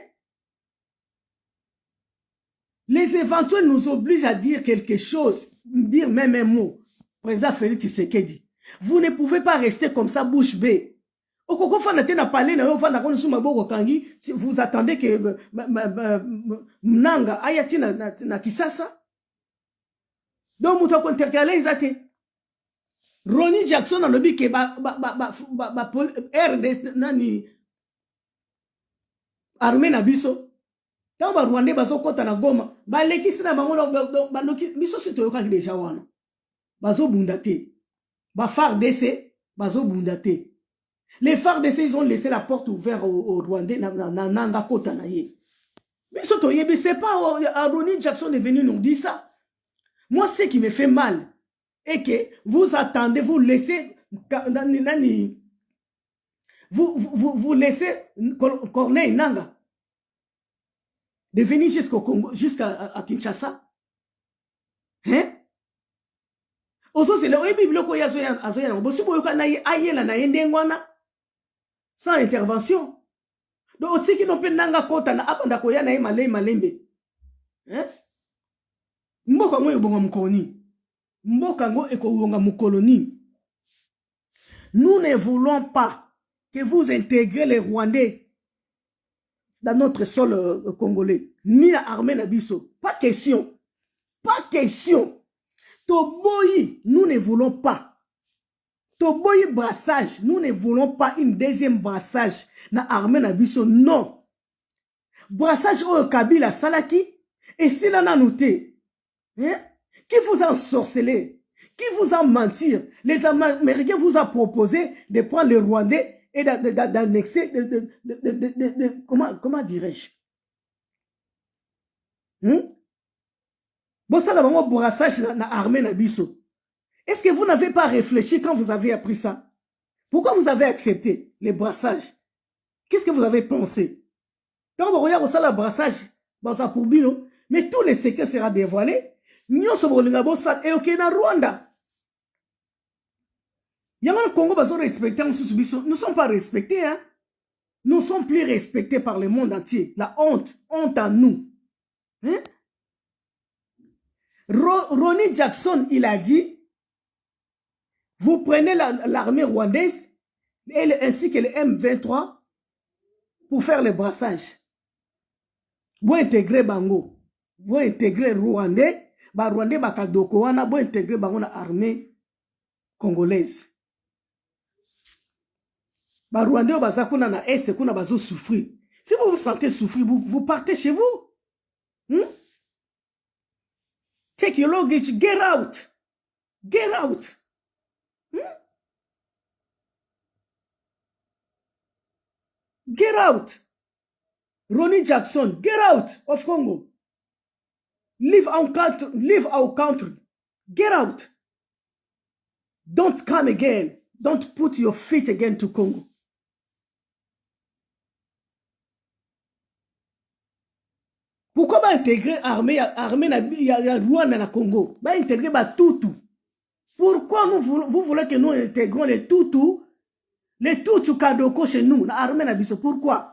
Les éventuels nous obligent à dire quelque chose, dire même un mot. Président Félix Tshisekedi. Vous ne pouvez pas rester comme ça, bouche bée. Vous attendez que Nanga ayati na Kisasa. Donc, vous avez intercalé les athées. Ronnie Jackson a le dit que RDS nani armée na biso. Tant ba Rwandais bazo kota na Goma, ba lekisi na bango ba loki biso sito yoka déjà wana. Bazo bundate. Ba FARDC bazo bundate. Les FARDC ils ont laissé la porte ouverte aux Rwandais na nanga kota na ye. Biso to yebi c'est pas Ronnie Jackson est venu nous dire ça. Moi ce qui me fait mal est que vous attendez, vous laissez vous laissez Corneille Nanga de venir jusqu'au Congo, jusqu'à Kinshasa. Hein? Oso c'est le biblio ya azoya bosubo yoka na ayela na endengwana sans intervention. Donc otiki no pe nanga kota na abanda ko ya na malembe. Hein? Mboka ngo yobonga mukoni. Mboka ngo ekobonga mukoloni. Nous ne voulons pas que vous intégrez les Rwandais dans notre sol congolais, ni la armée Nabiso. Pas question. Pas question. Toboyi, nous ne voulons pas. Toboyi brassage, nous ne voulons pas une deuxième brassage na armée Nabiso. Non. Brassage au Kabila Salaki, et si l'on a noté, hein? Qui vous a ensorcelé? Qui vous a menti? Les Américains vous ont proposé de prendre les Rwandais et d'annexer, comment dirais-je? Bon, ça, là, brassage na armée na biso. Est-ce que vous n'avez pas réfléchi quand vous avez appris ça? Pourquoi vous avez accepté les brassages? Qu'est-ce que vous avez pensé? Quand vous regardez ça, le brassage, pour Bino, mais tous les secrets seront dévoilés. Nous sommes et ok, na Rwanda. Il y a un Congo qui respecté, nous ne sommes pas respectés. Hein? Nous ne sommes plus respectés par le monde entier. La honte, honte à nous. Hein? Ronnie Jackson, il a dit, vous prenez l'armée rwandaise ainsi que le M23 pour faire le brassage. Vous intégrez Bango. Vous intégrez Rwandais. Rwandais bakadoko wana vous intégrez Bango na armée congolaise. Rwandais baza kuna na est kuna bazo souffrir. Si vous vous sentez souffrir, vous partez chez vous. Take your luggage, get out. Get out. Get out. Ronnie Jackson, get out of Congo. Leave our country. Get out. Don't come again. Don't put your feet again to Congo. Pourquoi ba intégrer armée ya Rwanda na Congo? Ba intégrer ba Tutu. Pourquoi vous voulez que nous intégrons les Tutu Kadoko chez nous, la armée na biso? Pourquoi?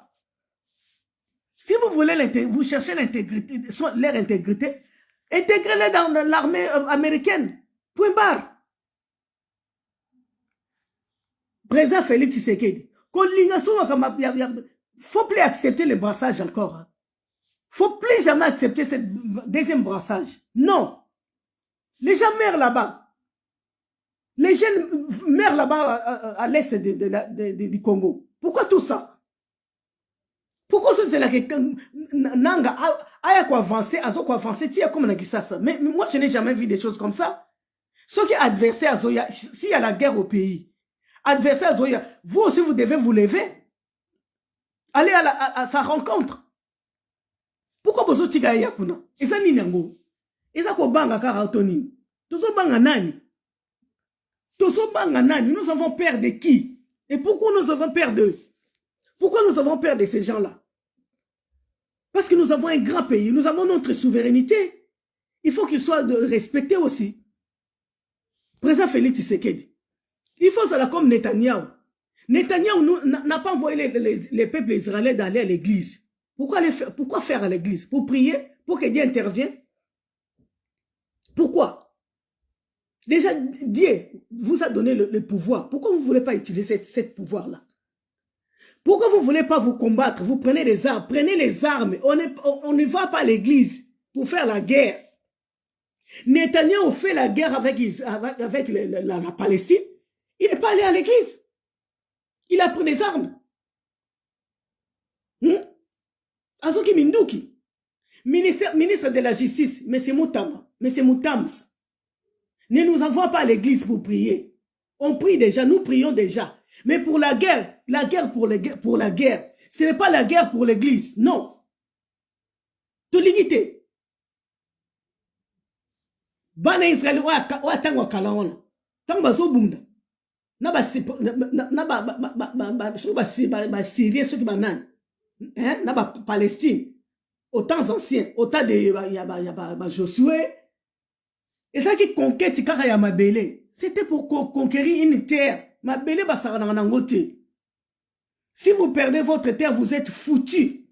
Si vous voulez vous cherchez l'intégrité, leur intégrité, intégrez-les dans l'armée américaine. Point barre. Président Félix Tshisekedi. Faut plus accepter le brassage encore. Hein. Faut plus jamais accepter ce deuxième brassage. Non. Les gens meurent là-bas. Les jeunes meurent là-bas à l'est du Congo. Pourquoi tout ça? Pourquoi c'est là que Nanga a quoi avancer, tia comme on a dit ça. Mais moi, je n'ai jamais vu des choses comme ça. Ceux qui adversaires, s'il y a la guerre au pays, adversaires, vous aussi, vous devez vous lever. Aller à sa rencontre. Pourquoi vous êtes là? Et ça, ni nango. Et ça, quoi, banga karatoni. Tout ça, banga nani. Tout ça, banga nani. Nous avons peur de qui? Et pourquoi nous avons peur d'eux? Pourquoi nous avons peur de ces gens-là? Parce que nous avons un grand pays. Nous avons notre souveraineté. Il faut qu'il soit respecté aussi. Président Félix Tshisekedi. Il faut ça comme Netanyahou. Netanyahou n'a pas envoyé les peuples israéliens d'aller à l'église. Pourquoi faire à l'église? Pour prier? Pour que Dieu intervienne? Pourquoi? Déjà, Dieu vous a donné le pouvoir. Pourquoi vous ne voulez pas utiliser ce pouvoir-là? Pourquoi vous ne voulez pas vous combattre? Vous prenez les armes. Prenez les armes. On ne va pas à l'église pour faire la guerre. Netanyahou fait la guerre avec la Palestine. Il n'est pas allé à l'église. Il a pris des armes. Azoki Minduki, ministre de la Justice, M. Moutams, ne nous envoie pas à l'église pour prier. On prie déjà, nous prions déjà. Mais pour la guerre pour la guerre, ce n'est pas la guerre pour l'église, non. Toligité. Bana Israël wa tangwa kalaona. Tangwa zobunda. Na ba Syrie ceux qui banane. Hein, na ba Palestine. Aux temps anciens, au temps de Josué. Et ça qui conquête kaka ya mabele, c'était pour conquérir une terre. Mabele basara na ngote. Si vous perdez votre terre, vous êtes foutus.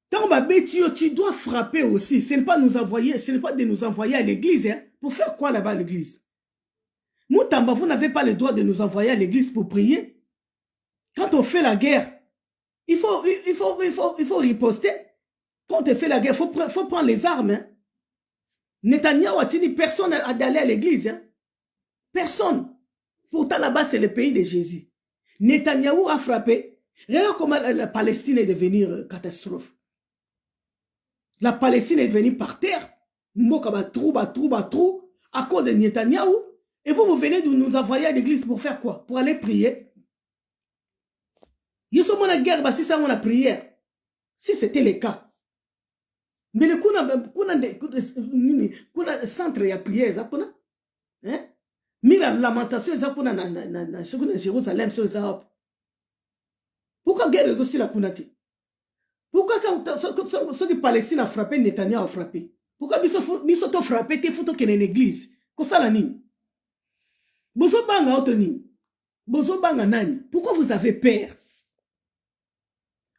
Tant tu dois frapper aussi. Ce n'est pas nous envoyer, ce n'est pas de nous envoyer à l'église. Hein. Pour faire quoi là-bas à l'église? Moutamba, vous n'avez pas le droit de nous envoyer à l'église pour prier. Quand on fait la guerre, il faut riposter. Quand on fait la guerre, il faut prendre les armes. Hein. Netanyahou a dit personne d'aller à l'église. Hein. Personne. Pourtant là-bas, c'est le pays de Jésus. Netanyahou a frappé. Regarde comment la Palestine est devenue catastrophe. La Palestine est devenue par terre. Trou, à cause de Netanyahou. Et vous venez de nous envoyer à l'église pour faire quoi? Pour aller prier. Ils sont la guerre, si ça, on a prière. Si c'était le cas. Mais le centre de prière, ça kuna, hein? Mais la lamentation, ça kuna na Jérusalem, ça. Pourquoi guerre aussi la kunati? Pourquoi quand ceux de Palestine a frappé, Netanyahou a frappé? Pourquoi ils sont frappés, ils faut qu'il y ait une église? Kosala nini? Bozo banga otoni. Bozo banga nani? Pourquoi vous avez peur?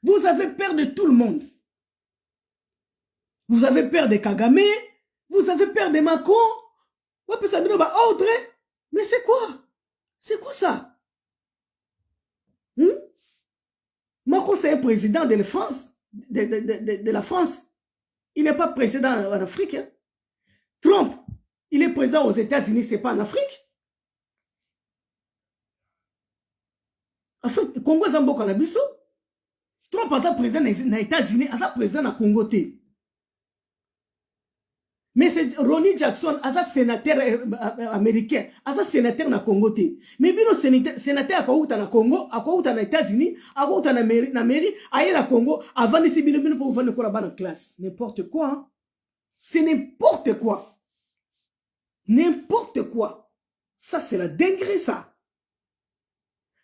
Vous avez peur de tout le monde. Vous avez peur de Kagame. Vous avez peur de Macron. Ordre. Mais c'est quoi? C'est quoi ça? Macron, c'est un président de la France. De la France. Il n'est pas président en Afrique. Hein. Trump, il est président aux États-Unis, c'est pas en Afrique. Afrique, Congo, Zambo, Kanabiso. Trump a président aux États-Unis, a président au Congo. Mais c'est Ronnie Jackson, a sénateur américain, a sénateur au Congo. Mais bino sénateur a au Congo, a aux États-Unis, a au Amérique, a au Congo, avant de se bino pour vous faire la classe. N'importe quoi. Hein? C'est n'importe quoi. N'importe quoi. Ça, c'est la dinguerie, ça.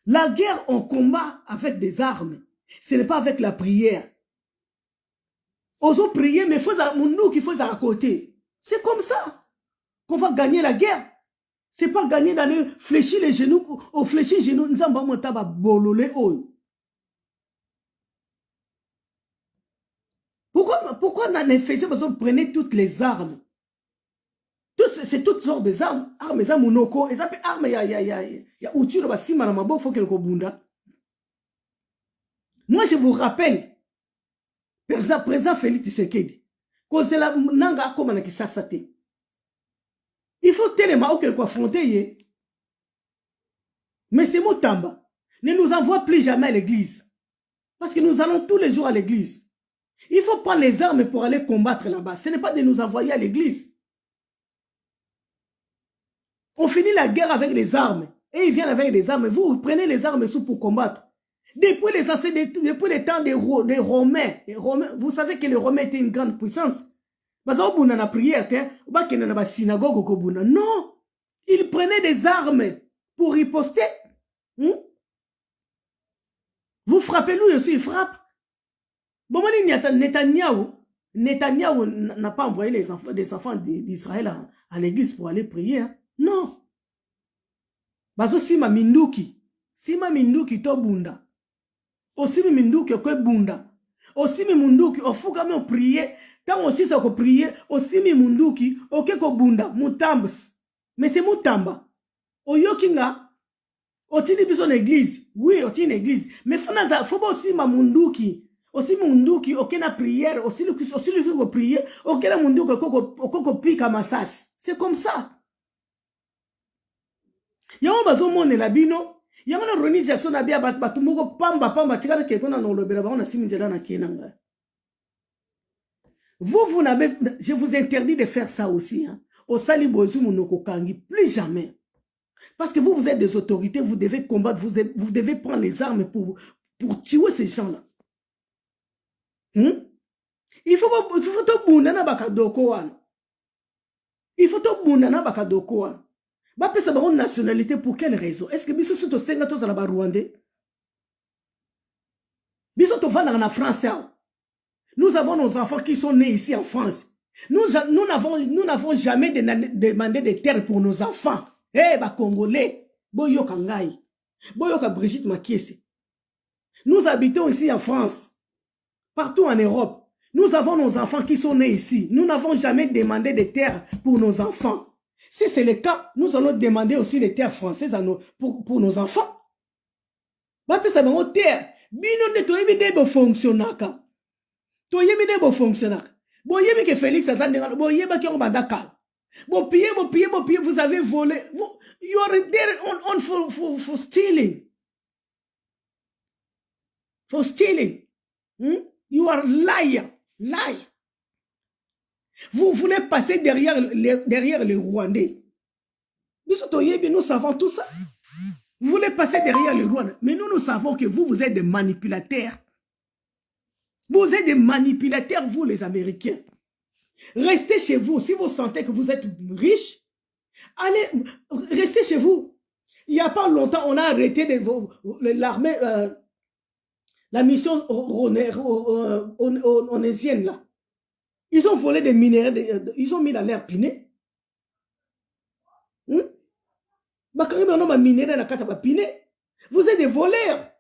La guerre, on combat avec des armes. Ce n'est pas avec la prière. Osons prier, mais il faut nous qu'il faut à côté. C'est comme ça qu'on va gagner la guerre. C'est pas gagner d'aller fléchir les genoux, ou fléchir les genoux. Pourquoi dans les faits, vous prenez toutes les armes? C'est toutes sortes des armes. Armes, les armes, monoko, les armes, il y a outil, il faut qu'elle bunda. Moi, je vous rappelle, président Félix Tshisekedi, que c'est la nanga comme qui s'assate. Il faut tellement qu'elle soit affrontée. Mais c'est Motamba. Ne nous envoie plus jamais à l'église. Parce que nous allons tous les jours à l'église. Il faut prendre les armes pour aller combattre là-bas. Ce n'est pas de nous envoyer à l'église. On finit la guerre avec les armes. Et ils viennent avec les armes. Vous prenez les armes pour combattre. Depuis les temps des Romains, vous savez que les Romains étaient une grande puissance. Non, ils prenaient des armes pour riposter. Vous frappez, lui aussi, il frappe. Netanyahou n'a pas envoyé des enfants d'Israël à l'église pour aller prier. Hein? Non. Bazo sima minduki to bunda. Osimi minduki okwe bunda. Osimi munduki ofuka me prier. Tant aussi ça ko prier, osimi munduki oke ko bunda mutambs. Mais c'est mutamba. Oyokinga otini biso na église. Oui, otini na église. Mais faut pas aussi ma munduki. Aussi munduki oke na prière, aussi le ko prier, oke na munduki okoko pika masas. C'est comme ça. Yama bazo mone la bino. Yama na Ronnie Jackson abia batumoko pamba tikana kekona na olobera ba na siminzela na kenanga. Vous n'avez, je vous interdis de faire ça aussi. Hein. Au sali bozu monoko kangi, plus jamais. Parce que vous êtes des autorités, vous devez combattre, vous devez prendre les armes pour tuer ces gens-là. Il faut te bundana bakadoko wana. Il faut te bundana bakadoko wana. Ba pesa ba nationalité pour quelle raison? Est-ce que biso soto senga to zala ba Rwandais? Biso to vanda na France. Nous avons nos enfants qui sont nés ici en France. Nous n'avons jamais demandé de terre pour nos enfants. Eh, bah, Congolais, Boyoka Ngai, Boyoka Brigitte Makiese. Nous habitons ici en France, partout en Europe. Nous avons nos enfants qui sont nés ici. Nous n'avons jamais demandé de terre pour nos enfants. Si c'est le cas, nous allons demander aussi les terres françaises pour nos enfants. Bah, ça va terre. Bino de toi, bino fonctionnaka. Toyemi de bo fonctionnaire. Boyemi que Félix Azandera, boyeba qui on badaka. Bo pied, vous avez volé. You are there on for stealing. For stealing. You are liar. Lie. Vous voulez passer derrière les Rwandais. Nous savons tout ça. Vous voulez passer derrière les Rwandais. Mais nous savons que vous êtes des manipulateurs. Vous êtes des manipulateurs, vous les Américains. Restez chez vous. Si vous sentez que vous êtes riches, allez, restez chez vous. Il n'y a pas longtemps, on a arrêté l'armée, la mission onésienne là. Ils ont volé des minéraux, ils ont mis dans l'air piné. Bakangi bano ba minéraux na kata ba piné. Vous êtes des voleurs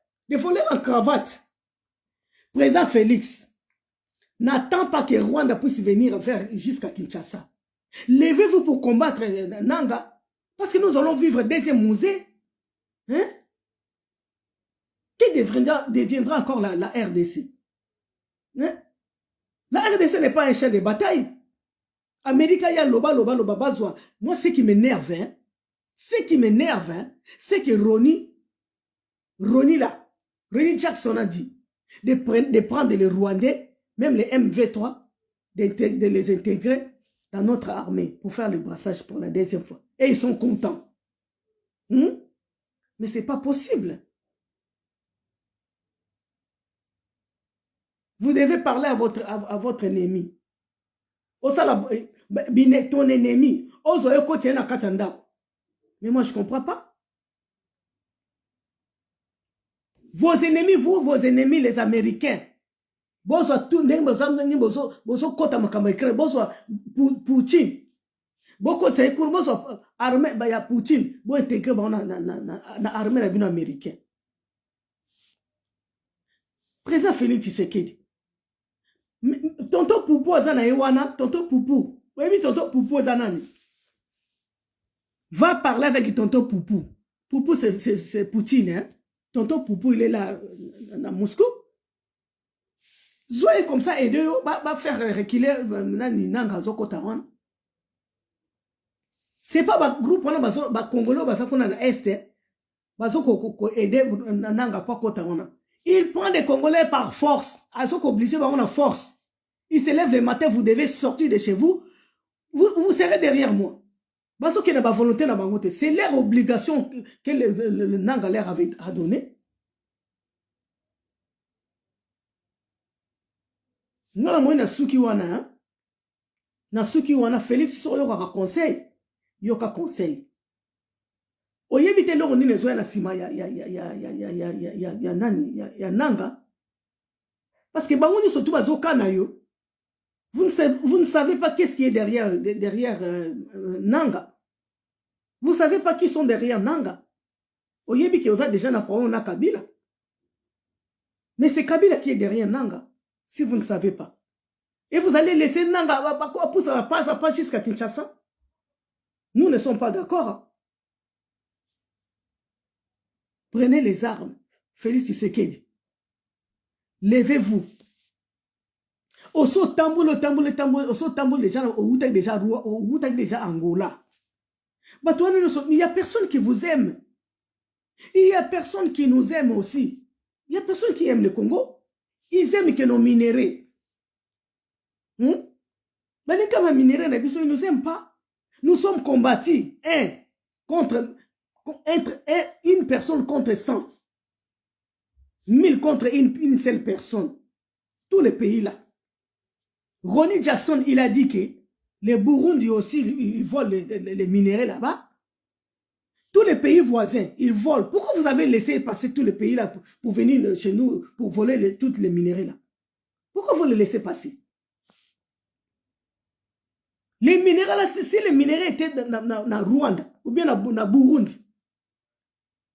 en cravate. Président Félix, n'attends pas que Rwanda puisse venir faire jusqu'à Kinshasa. Levez-vous pour combattre Nanga, parce que nous allons vivre deuxième musée. Hein? Qui deviendra encore la RDC? Hein? La RDC n'est pas un champ de bataille. Amérique, il y a loba, bazwa. Moi, ce qui m'énerve, hein, c'est que Ronnie Jackson a dit de prendre les Rwandais, même les MV3, de les intégrer dans notre armée pour faire le brassage pour la deuxième fois. Et ils sont contents. Mais ce n'est pas possible. Vous devez parler à votre ennemi. Ton ennemi. Mais moi, je ne comprends pas. Vos ennemis, les Américains. Poutine. Beaucoup de ces cours, armée, il y a Poutine, pour intégrer l'armée américaine. Président Félix Tshisekedi. Tonton Poupou Zana Ewana, tonton Poupou. Oui, tonton Poupou Zanani. Va parler avec tonton Poupou. Poupou, c'est Poutine, hein. Tonton Poupou, il est là, à Moscou. Zoé comme ça, aidez, va faire reculer Nanga Zoko Tawana. C'est pas un groupe, on a Congolais, on a Est, on aider Nanga Tawana. Il prend des Congolais par force. Ils sont obligés d'avoir force. Ils se lèvent le matin, vous devez sortir de chez vous. Vous serez derrière moi. Parce que la volonté, c'est leur obligation que le Nanga leur avait donné. Nous, na suki wana, Félix Soyoka conseil. Yoka conseil. Oyebite loko nini zoya na sima ya Nanga. Parce que bango ni surtout bazoka na yo. Vous ne savez pas qu'est-ce qui est derrière Nanga. Vous ne savez pas qui sont derrière Nanga. Oyebi ki oza déjà na problème na Kabila. Mais c'est Kabila qui est derrière Nanga. Si vous ne savez pas. Et vous allez laisser Nanga pousser à pas jusqu'à Kinshasa. Nous ne sommes pas d'accord. Prenez les armes. Félix Tshisekedi. Levez-vous. Oso tamboul, les gens, au déjà Angola. Il n'y a personne qui vous aime. Il y a personne qui nous aime aussi. Il n'y a personne qui aime le Congo. Ils aiment que nos minéraux. Mais les cas minéraux, ils ne nous aiment pas. Nous sommes combattus. Une personne contre 100. 1000 contre une seule personne. Tous les pays là. Ronnie Jackson, il a dit que les Burundi aussi, ils volent les minéraux là-bas. Tous les pays voisins, ils volent. Pourquoi vous avez laissé passer tous les pays là pour venir chez nous, pour voler tous les minéraux là? Pourquoi vous les laissez passer? Les minéraux là, si les minéraux étaient dans Rwanda ou bien dans Burundi,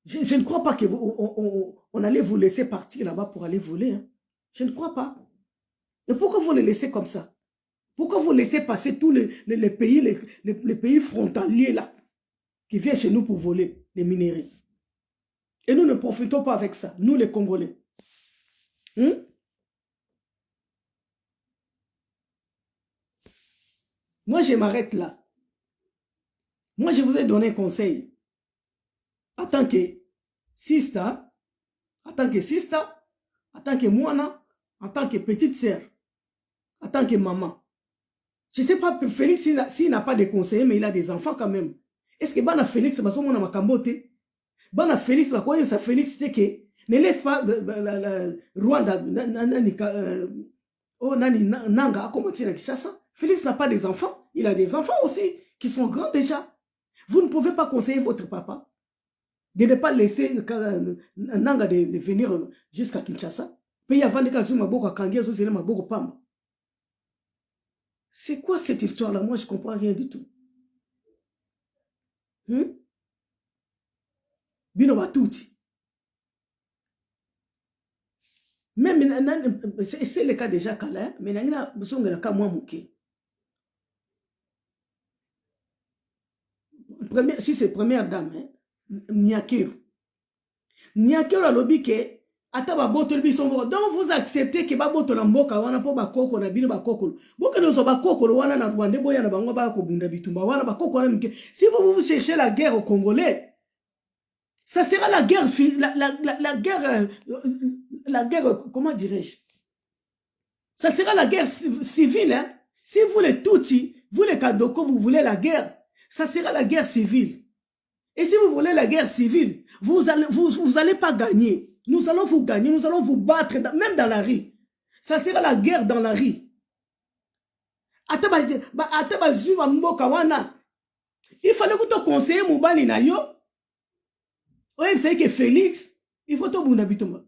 je ne crois pas qu'on allait vous laisser partir là-bas pour aller voler. Hein. Je ne crois pas. Et pourquoi vous les laissez comme ça? Pourquoi vous laissez passer tous les pays frontaliers là, qui viennent chez nous pour voler les minéraux? Et nous ne profitons pas avec ça, nous les Congolais. Moi, je m'arrête là. Moi, je vous ai donné un conseil. En tant que sista, en tant que moana, en tant que petite sœur, en tant que maman. Je ne sais pas, Félix, s'il n'a pas de conseillers, mais il a des enfants quand même. Est-ce que Bana Félix, va son makambote? Bana Félix, va quoi, ça Félix, c'est que ne laisse pas Rwanda, Nanga, a commencé à Kinshasa. Félix n'a pas des enfants. Il a des enfants aussi, qui sont grands déjà. Vous ne pouvez pas conseiller votre papa de ne pas laisser Nanga de venir jusqu'à Kinshasa. C'est quoi cette histoire-là? Moi, je ne comprends rien du tout. bino batuti. Même c'est le cas déjà Kala, mais nangina busonga ka moi muke. Si c'est première dame, Niakero. Niakero a lobby que ataba botol bisongo. Donc vous acceptez que ba botol mboka wana po bakoko na bino bakoko. Boka no so bakoko wana na Rwanda boya na bango ba ko bunda bitumba wana bakoko wana mike. Si vous cherchez la guerre au Congolais, ça sera la guerre la guerre comment dirais-je? Ça sera la guerre civile hein? Si vous les Tutsis, vous les Kadoko, vous voulez la guerre, ça sera la guerre civile. Et si vous voulez la guerre civile, vous allez pas gagner. Nous allons vous gagner, nous allons vous battre, même dans la rue. Ça sera la guerre dans la rue. Il fallait que tu conseilles Moubani na yo. Oui, vous savez que Félix, il faut tout bunda bitumba.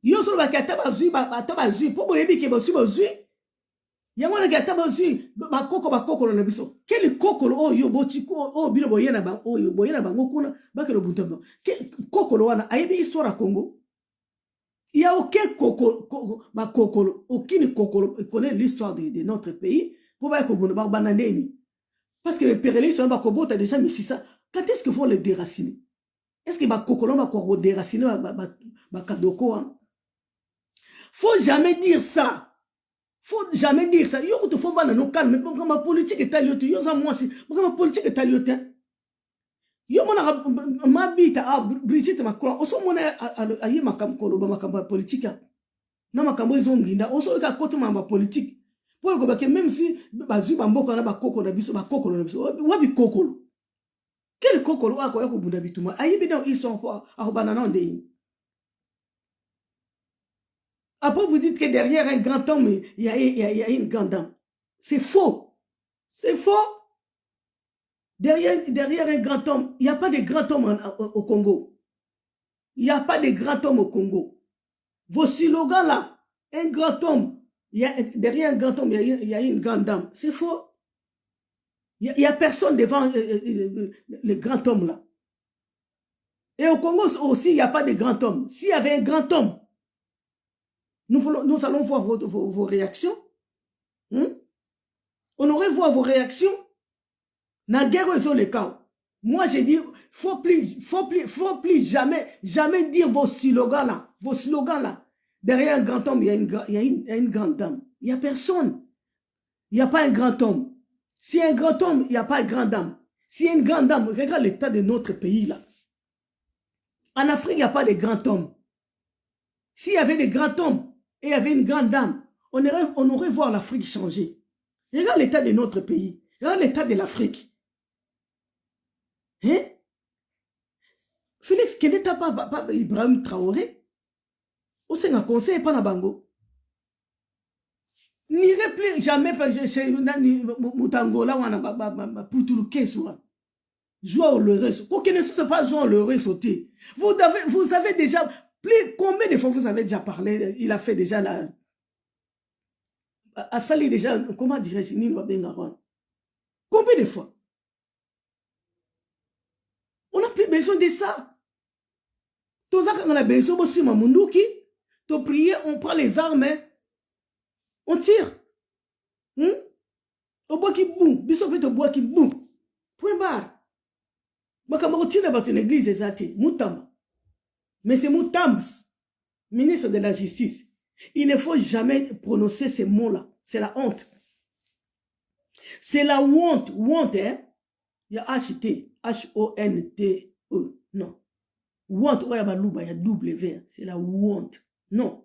Yo solo ba kataba zui pour boyebi ke bosu bozui. Yamona kataba zui bakoko na biso. Quel kokolo oh yo botiko oh bilo boyena ba oh yo boyena bango kuna bakelo butumba. Kokolo wana ayebi histoire à Congo. Il y a aucun kokolo aucune kokolo connaît l'histoire de notre pays pour ba ko bunda ba banandeni. Parce que les pérélistes sont ba ko bota déjà mais c'est ça. Quand est-ce qu'il faut les déraciner? Est-ce que ba kokolo ba ko déraciner ba kadoko hein? Faut jamais dire ça. Faut jamais dire ça. Yo faut voir nos calmes. Mais ma politique est telle yo ça moi c'est. Ma politique est telle yo mona ma bita Brigitte Macron. Oso mona ayi makamkolo ba makamba politique. Na makambo izonginda. Oso ka koto ma politique. Pour que même si bazu bamboka na bakoko na biso bakoko na biso. Wabi kokolo. Quel kokolo a ko bunda bituma. Ayi bidon ils sont à banana ndé. Après, vous dites que derrière un grand homme, il y a une grande dame. C'est faux. C'est faux. Derrière un grand homme, il n'y a pas de grand homme au Congo. Il n'y a pas de grand homme au Congo. Vos slogans là, un grand homme, derrière un grand homme, il y a une grande dame. C'est faux. Il n'y a personne devant le grand homme là. Et au Congo aussi, il n'y a pas de grand homme. S'il y avait un grand homme, nous allons voir vos réactions. On aurait voir vos réactions. Na guerre ils ont les cas. Moi j'ai dit, faut plus jamais dire vos slogans là. Vos slogans là. Derrière un grand homme, il y a une grande dame. Il n'y a personne. Il n'y a pas un grand homme. S'il y a un grand homme, il n'y a pas une grande dame. S'il y a une grande dame, regarde l'état de notre pays là. En Afrique, il n'y a pas de grand homme. S'il y avait des grands hommes et il y avait une grande dame, on aurait voir l'Afrique changer. Regarde l'état de notre pays. Regarde l'état de l'Afrique. Hein? Félix, quel est pas Ibrahim Traoré? Au Sénat conseil pas na bango. N'irai plus jamais chez Moutangola ou à Poutoulou Kessoua. Joie au leurre. Pour qu'il ne soit pas joie au leurre sauté. Vous avez déjà... Combien de fois vous avez déjà parlé? Il a fait déjà la... A sali déjà... Comment dirais-je? Combien de fois? On n'a plus besoin de ça. Tout ça, on a besoin de Mamundouki. Tu pries, on prend les armes, on tire. Au bois qui boum. Bissot fait au bois qui boum. Point barre. Makamorotine à battre une église exacte. Moutamba. Mais c'est Moutams, ministre de la Justice. Il ne faut jamais prononcer ces mots-là. C'est la honte. C'est la honte. Honte, hein? Il y a H-T. H-O-N-T-E. Non. Honte, il y a W. C'est la honte. Non.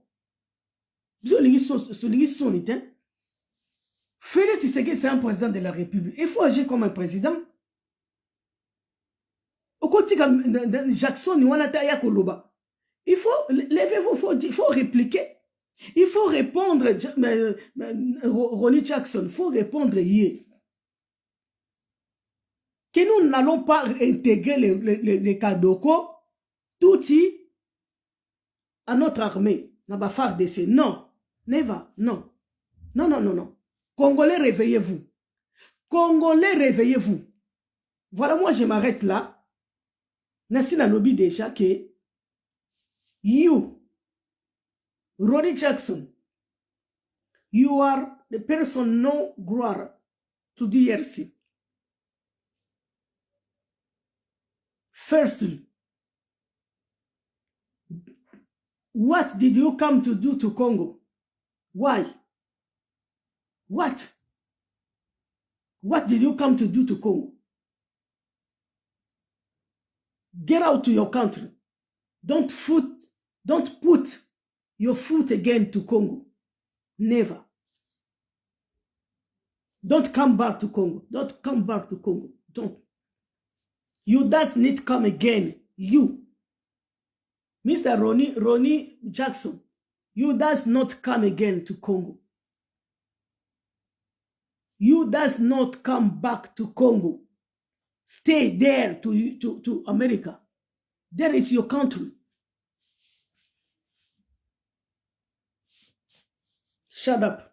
Félix Tshisekedi, c'est un président de la République. Il faut agir comme un président. Au côté de Jackson, il faut lever, il faut répliquer. Il faut répondre. Ronnie Jackson, il faut répondre hier. Que nous n'allons pas intégrer les Kadoko, Tutsi, à notre armée. Non. Never. Non. Non. Congolais, réveillez-vous. Congolais, réveillez-vous. Voilà, moi, je m'arrête là. nasi nalobi déjà que you, Ronnie Jackson, you are the person non gloire to DRC. Firstly, what did you come to do to Congo? Why? What? What did you come to do to Congo? Get out to your country. Don't put your foot again to Congo. Never. Don't come back to Congo. Don't come back to Congo. Don't. You does need come again. You. Mr. Ronnie Jackson. You does not come again to Congo. You does not come back to Congo. Stay there to America. There is your country. Shut up.